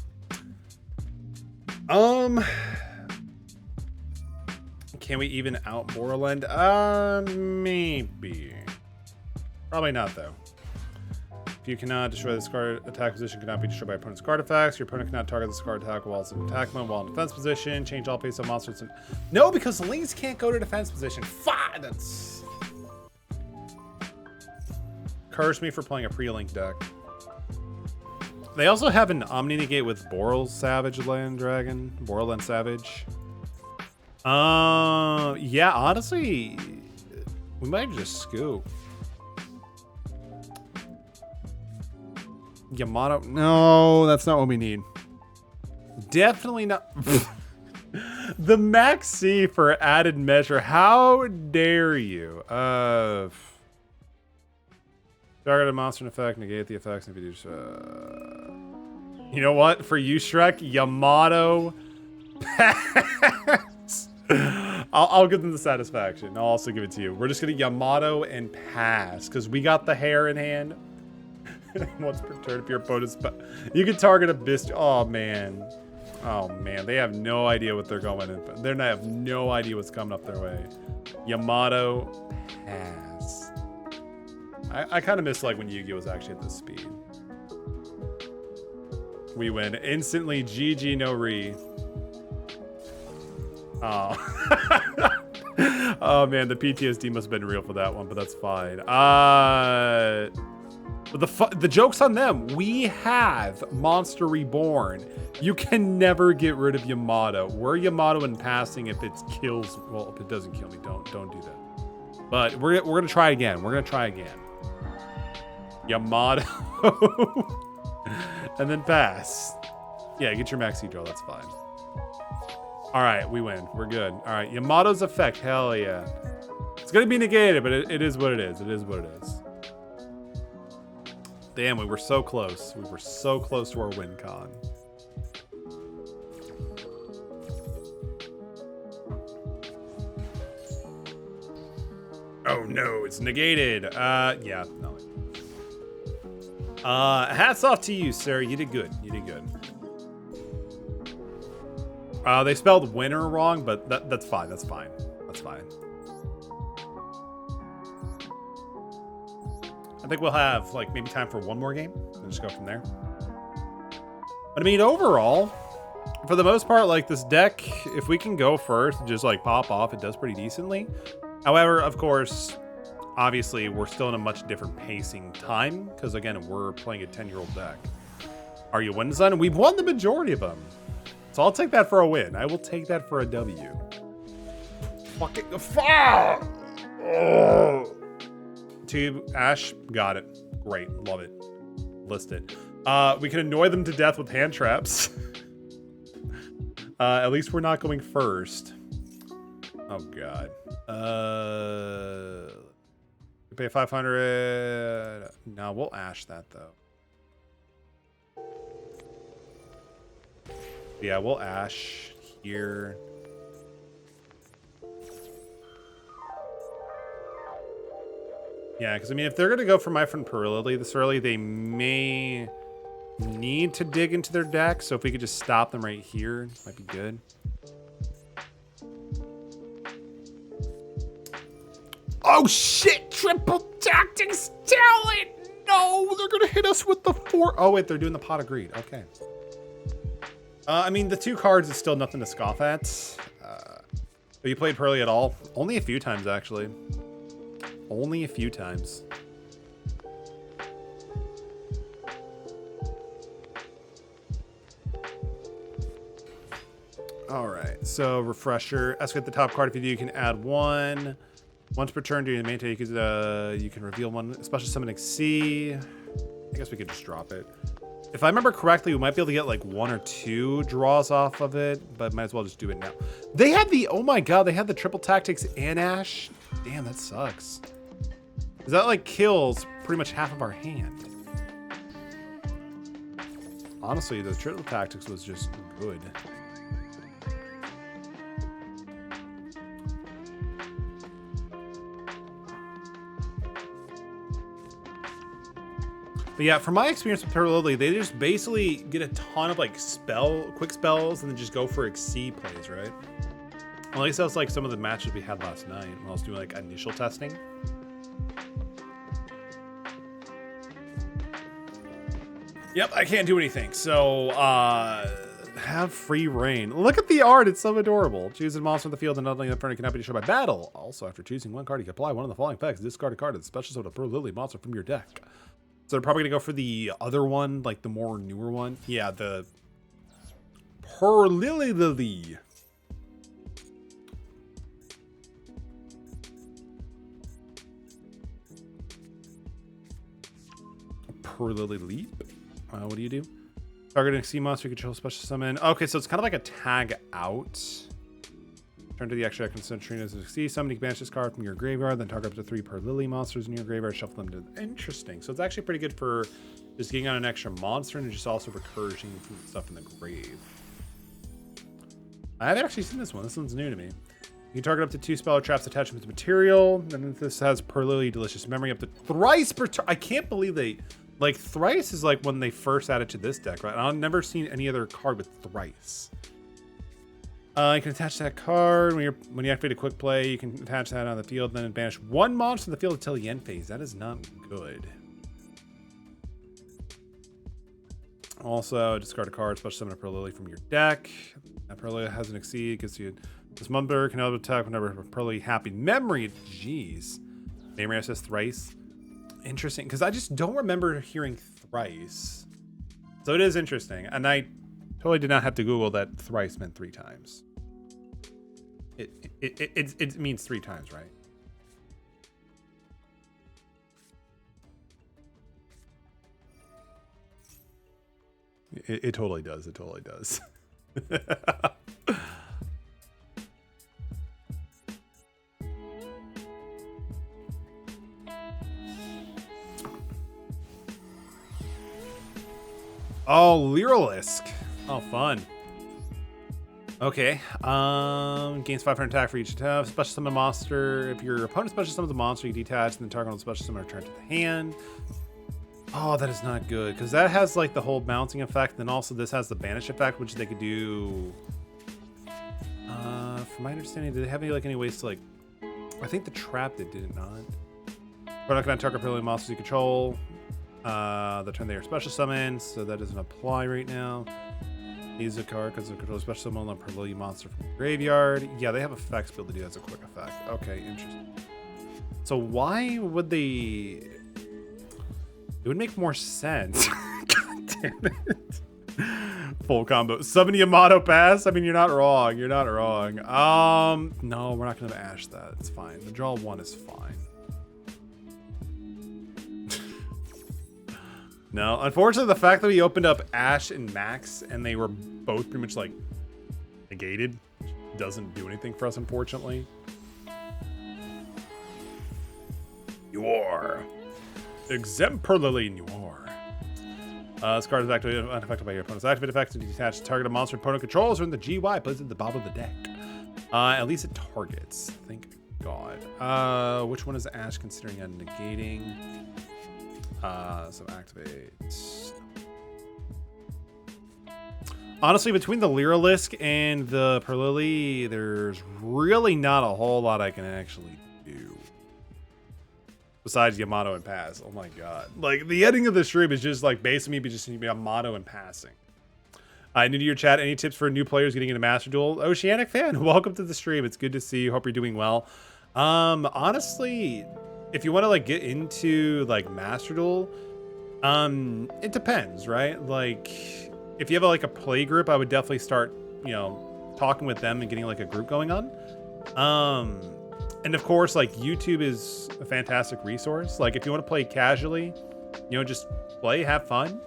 Speaker 1: Can we even out Borland? Maybe. Probably not though. If you cannot destroy this card, attack position cannot be destroyed by opponent's card effects. Your opponent cannot target this card attack while it's in attack mode, while in defense position. Change all face of monsters. No, because the links can't go to defense position. Fine. That's. Curse me for playing a pre-link deck. They also have an Omni Negate with Boral Savage Land Dragon. Borland Savage. Yeah, honestly, we might just scoop. Yamato. No, that's not what we need. Definitely not. The Max C for added measure. How dare you? Target a monster in effect, negate the effects, and if you do. You know what? For you, Shrek, Yamato. Pass. I'll give them the satisfaction. I'll also give it to you. We're just gonna Yamato and pass because we got the hair in hand. Once per turn, if your opponent's, you can target a beast. Oh man, they have no idea what they're going in. They have no idea what's coming up their way. Yamato, pass. I kind of miss like when Yu-Gi-Oh was actually at this speed. We win instantly. GG no re. Oh. Oh man, the PTSD must have been real for that one, but that's fine. But the joke's on them. We have Monster Reborn. You can never get rid of Yamato. We're Yamato in passing if it kills. Well, if it doesn't kill me, don't do that. But we're gonna try again. We're gonna try again. Yamato, and then pass. Yeah, get your maxi draw. That's fine. All right, we win. We're good. All right, Yamato's effect. Hell yeah. It's gonna be negated, but it is what it is. It is what it is. Damn, we were so close. We were so close to our win con. Oh no, it's negated. Yeah, no. Hats off to you, sir. You did good. You did good. They spelled winner wrong, but that's fine. That's fine. That's fine. I think we'll have like maybe time for one more game and just go from there. But I mean, overall, for the most part, like this deck, if we can go first and just like pop off, it does pretty decently. However, of course, obviously we're still in a much different pacing time because again, we're playing a 10-year-old deck. Are you winning, son? We've won the majority of them. So I'll take that for a win. I will take that for a W. Fucking fuck! Oh. Tube, Ash, got it. Great, love it. List it. We can annoy them to death with hand traps. At least we're not going first. Oh god. pay 500. No, we'll ash that though. Yeah, we'll ash here. Yeah, because I mean, if they're gonna go for my friend Perilli this early, they may need to dig into their deck. So if we could just stop them right here, might be good. Oh shit! Triple tactics talent! No, they're gonna hit us with the 4. Oh wait, they're doing the pot of greed. Okay. I mean, the 2 cards is still nothing to scoff at. Have you played Pearly at all? Only a few times, actually. Only a few times. All right, so refresher. Escalate the top card. If you do, you can add 1. Once per turn during the main turn, you can reveal 1 special summon C. I guess we could just drop it. If I remember correctly, we might be able to get like 1 or 2 draws off of it, but might as well just do it now. They had the, oh my god, they had the triple tactics and Ash. Damn, that sucks. Because that like kills pretty much half of our hand. Honestly, the triple tactics was just good. But yeah, from my experience with Perilli, they just basically get a ton of like quick spells and then just go for XC plays, right? At least that was like some of the matches we had last night when I was doing like initial testing. Yep, I can't do anything. So, have free reign. Look at the art, it's so adorable. Choose a monster in the field and not only the friend cannot be destroyed by battle. Also, after choosing 1 card, you can apply one of the following effects. Discard a card of the special sort of Perilli monster from your deck. So they're probably gonna go for the other one, like the more newer one. Yeah, the Perilli. Perilli Leap. What do you do? Targeting sea monster, control special summon. Okay, so it's kind of like a tag out. Turn to the extra concentration as see summon. You can banish this card from your graveyard, then target up to 3 Perilli monsters in your graveyard, shuffle them to. Interesting. So it's actually pretty good for just getting on an extra monster and just also recursion from stuff in the grave. I haven't actually seen this one. This one's new to me. You can target up to 2 spell or traps attached with material. And this has Perilli Delicious Memory up to thrice per turn. I can't believe they like thrice is like when they first added to this deck, right? I've never seen any other card with thrice. You can attach that card when you activate a quick play. You can attach that on the field, then banish 1 monster in the field until the end phase. That is not good. Also, discard a card, special summon a Perilli from your deck. That Perilli has an exceed, gives you this member can auto attack whenever Perilli happy memory. Jeez, memory says thrice. Interesting, because I just don't remember hearing thrice. So it is interesting, and I totally did not have to Google that thrice meant 3 times. It means 3 times, right? It totally does. It totally does. Oh, Lyrilisk. Oh, fun. Okay. Gains 500 attack for each attack. Special summon a monster. If your opponent special summons a monster, you detach and then target on the special summon return to the hand. Oh, that is not good because that has like the whole bouncing effect. Then also this has the banish effect, which they could do. From my understanding, did they have any ways to like? I think the trap they did not. We're not going to target Perilli monsters you control. The turn they are special summons, so that doesn't apply right now. Use a card because they control a special summon on a Perilli monster from the graveyard. Yeah, they have effects built to do that as a quick effect. Okay, interesting. So why would they? It would make more sense. God damn it. Full combo. Summon Yamato pass. I mean, you're not wrong. You're not wrong. No, we're not gonna ash that. It's fine. The draw 1 is fine. No, unfortunately, the fact that we opened up Ash and Max and they were both pretty much like negated doesn't do anything for us, unfortunately. You are. Exemplarly you are. This card is activated unaffected by your opponent's activate effects and detach target a monster opponent controls or in the GY plays at the bottom of the deck. At least it targets. Thank God. Which one is Ash considering on negating? So activate. Honestly, between the Lyralisk and the Perlily, there's really not a whole lot I can actually do. Besides Yamato and pass. Oh my god. Like, the ending of the stream is just like basically me just Yamato and passing. New to your chat. Any tips for new players getting into Master Duel? Oceanic fan, welcome to the stream. It's good to see you. Hope you're doing well. Honestly, if you want to like get into like Master Duel, it depends, right? Like, if you have like a play group, I would definitely start, you know, talking with them and getting like a group going on. And of course, like YouTube is a fantastic resource. Like if you want to play casually, you know, just play, have fun.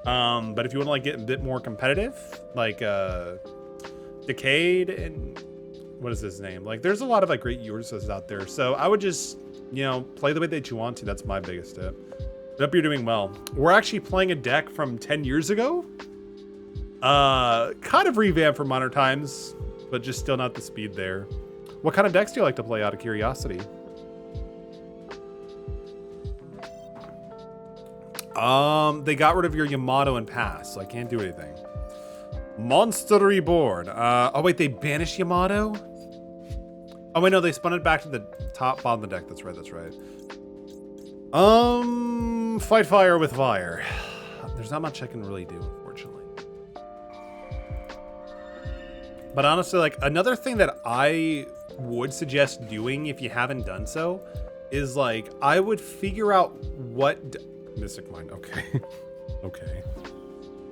Speaker 1: But if you want to like get a bit more competitive, like Decade and what is his name? Like there's a lot of like great resources out there. So I would just, you know, play the way that you want to. That's my biggest tip. I hope you're doing well. We're actually playing a deck from 10 years ago. Kind of revamped for modern times, but just still not the speed there. What kind of decks do you like to play out of curiosity? They got rid of your Yamato and pass, so I can't do anything. Monster Reborn. Oh wait, they banished Yamato? Oh wait, no, they spun it back to the top bottom of the deck. That's right, that's right. Fight fire with fire. There's not much I can really do, unfortunately. But honestly, like another thing that I would suggest doing if you haven't done so is like I would figure out what Mystic Mind. Okay. Okay.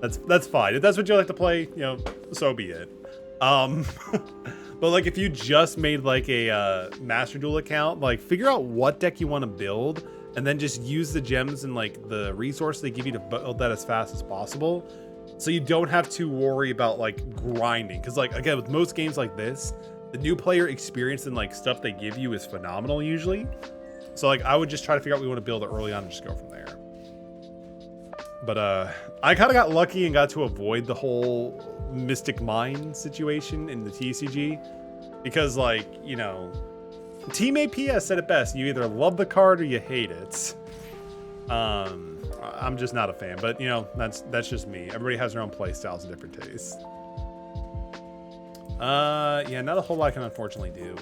Speaker 1: That's fine. If that's what you like to play, you know, so be it. But like if you just made like a Master Duel account, like figure out what deck you want to build and then just use the gems and like the resources they give you to build that as fast as possible. So you don't have to worry about like grinding. Cause like, again, with most games like this, the new player experience and like stuff they give you is phenomenal usually. So like, I would just try to figure out what we want to build early on and just go from there. But I kind of got lucky and got to avoid the whole Mystic Mind situation in the TCG. Because like, you know, Team APS said it best. You either love the card or you hate it. I'm just not a fan, but you know, that's just me. Everybody has their own play styles and different tastes. Yeah, not a whole lot I can unfortunately do.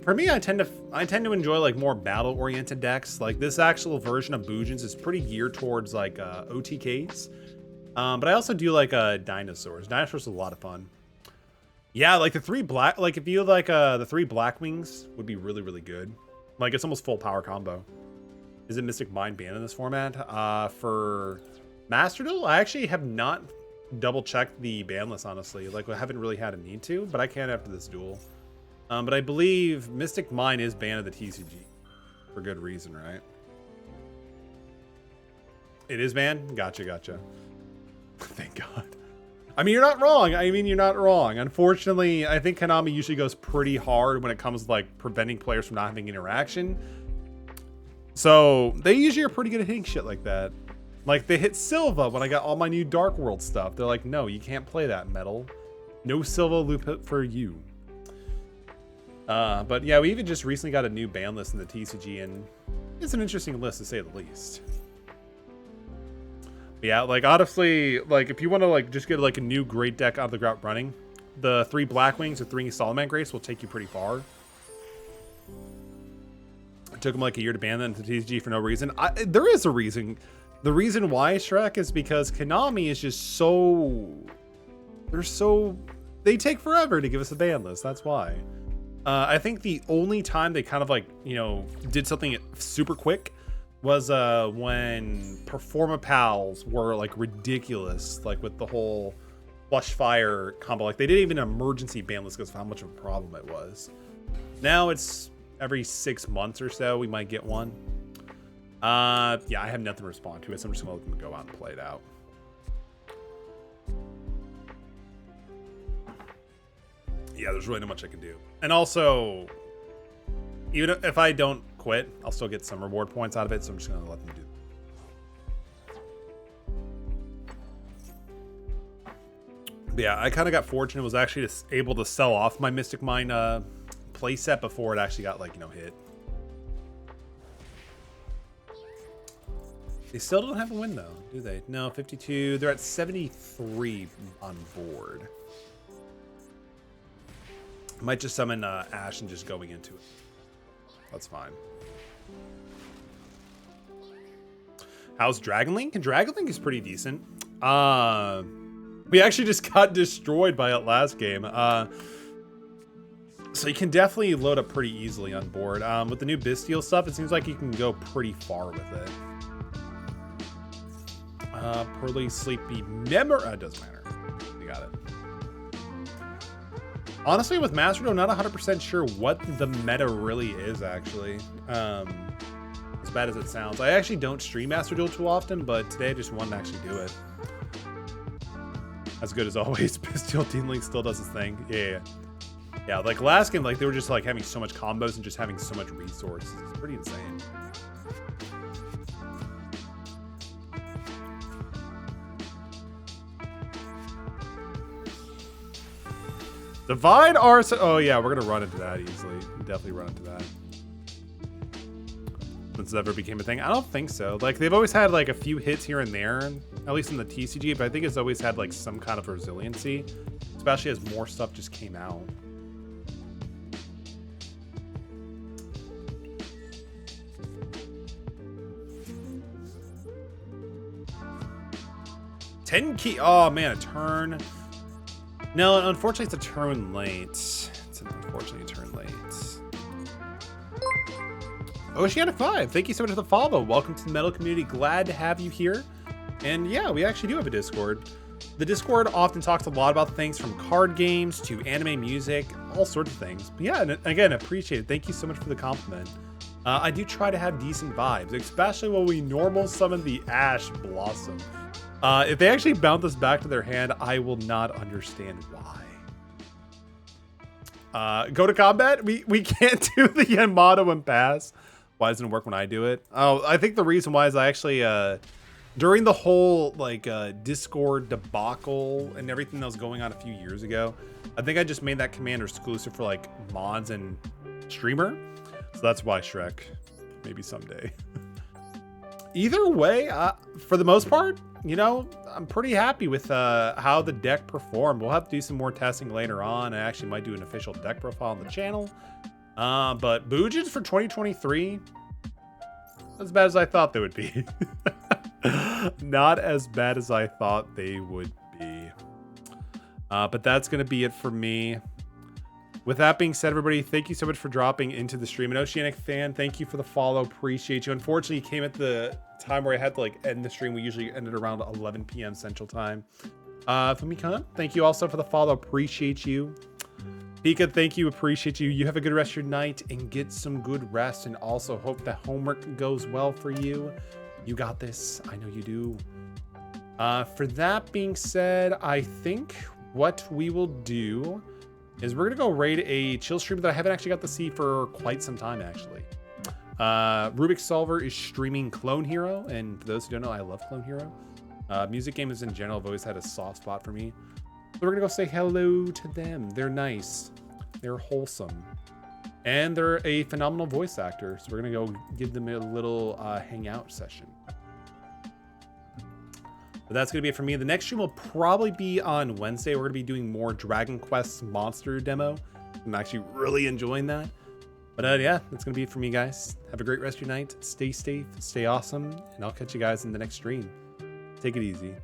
Speaker 1: For me, I tend to enjoy like more battle-oriented decks. Like this actual version of Bujins is pretty geared towards like OTKs. But I also do like dinosaurs. Dinosaurs is a lot of fun. Yeah, like the three black, like if you like the 3 black wings would be really, really good. Like it's almost full power combo. Is it Mystic Mind banned in this format? For Master Duel, I actually have not double checked the ban list, honestly. Like I haven't really had a need to, but I can after this duel. But I believe Mystic Mind is banned of the TCG for good reason, right? It is banned? Gotcha. Thank God. I mean, you're not wrong. You're not wrong. Unfortunately, I think Konami usually goes pretty hard when it comes to like preventing players from not having interaction. So they usually are pretty good at hitting shit like that. Like they hit Silva when I got all my new Dark World stuff. They're like, no, you can't play that, Metal. No Silva loop for you. But yeah, we even just recently got a new ban list in the TCG, and it's an interesting list to say the least. Yeah, like honestly, like if you want to like just get like a new great deck out of the ground running, the 3 black wings or 3 Solomon Grace will take you pretty far. It took them like a year to ban that into TCG for no reason. There is a reason. The reason why, Shrek, is because Konami is just so... They take forever to give us a ban list. That's why. I think the only time they kind of like, you know, did something super quick was when Performa Pals were like ridiculous, like with the whole Flush Fire combo. Like they did even an emergency ban list because of how much of a problem it was. Now it's every 6 months or so we might get one. Yeah, I have nothing to respond to it, so I'm just gonna let them go out and play it out. Yeah, there's really not much I can do. And also, even if I don't quit, I'll still get some reward points out of it, so I'm just gonna let them do it. But yeah, I kind of got fortunate, was actually just able to sell off my Mystic Mine playset before it actually got, like, you know, hit. They still don't have a win, though, do they? No, 52. They're at 73 on board. Might just summon Ash and just going into it. That's fine. How's Dragon Link? Dragon Link is pretty decent. We actually just got destroyed by it last game. So you can definitely load up pretty easily on board. With the new Bestial stuff, it seems like you can go pretty far with it. Pearly, Sleepy, It doesn't matter. You got it. Honestly, with Master Duel, not 100% sure what the meta really is, actually. As bad as it sounds. I actually don't stream Master Duel too often, but today I just wanted to actually do it. As good as always, Bestial Duel Links still does his thing. Yeah, like last game, like they were just like having so much combos and just having so much resources. It's pretty insane. Divine Arsenal. Oh yeah, we're gonna run into that easily. Definitely run into that. Since it ever became a thing, I don't think so. Like they've always had like a few hits here and there, at least in the TCG, but I think it's always had like some kind of resiliency, especially as more stuff just came out. Key. Oh man, a turn. No, unfortunately, it's a turn late. It's unfortunately a turn late. Oceanic 5, thank you so much for the follow. Welcome to the Metal community. Glad to have you here. And yeah, we actually do have a Discord. The Discord often talks a lot about things from card games to anime music, all sorts of things. But yeah, and again, appreciate it. Thank you so much for the compliment. I do try to have decent vibes, especially when we normal summon the Ash Blossom. If they actually bounce this back to their hand, I will not understand why. Go to combat? We can't do the Yamato and pass. Why doesn't it work when I do it? Oh, I think the reason why is I actually, during the whole like Discord debacle and everything that was going on a few years ago, I think I just made that command exclusive for like mods and streamer. So that's why Shrek. Maybe someday. Either way, for the most part, you know, I'm pretty happy with how the deck performed. We'll have to do some more testing later on. I actually might do an official deck profile on the channel. But Bujins for 2023, as bad as I thought they would be. Not as bad as I thought they would be. But that's going to be it for me. With that being said, everybody, thank you so much for dropping into the stream. An Oceanic fan, thank you for the follow. Appreciate you. Unfortunately, you came at the time where I had to like end the stream. We usually ended around 11 p.m. Central Time. Fumikon, thank you also for the follow. Appreciate you. Pika, thank you. Appreciate you. You have a good rest of your night and get some good rest. And also hope that homework goes well for you. You got this. I know you do. For that being said, I think what we will do is we're gonna go raid a chill streamer that I haven't actually got to see for quite some time, actually. Rubik Solver is streaming Clone Hero, and for those who don't know, I love Clone Hero. Music games in general have always had a soft spot for me. So we're gonna go say hello to them. They're nice, they're wholesome, and they're a phenomenal voice actor. So we're gonna go give them a little hangout session. But that's going to be it for me. The next stream will probably be on Wednesday. We're going to be doing more Dragon Quest monster demo. I'm actually really enjoying that. But yeah, that's going to be it for me, guys. Have a great rest of your night. Stay safe, stay awesome, and I'll catch you guys in the next stream. Take it easy.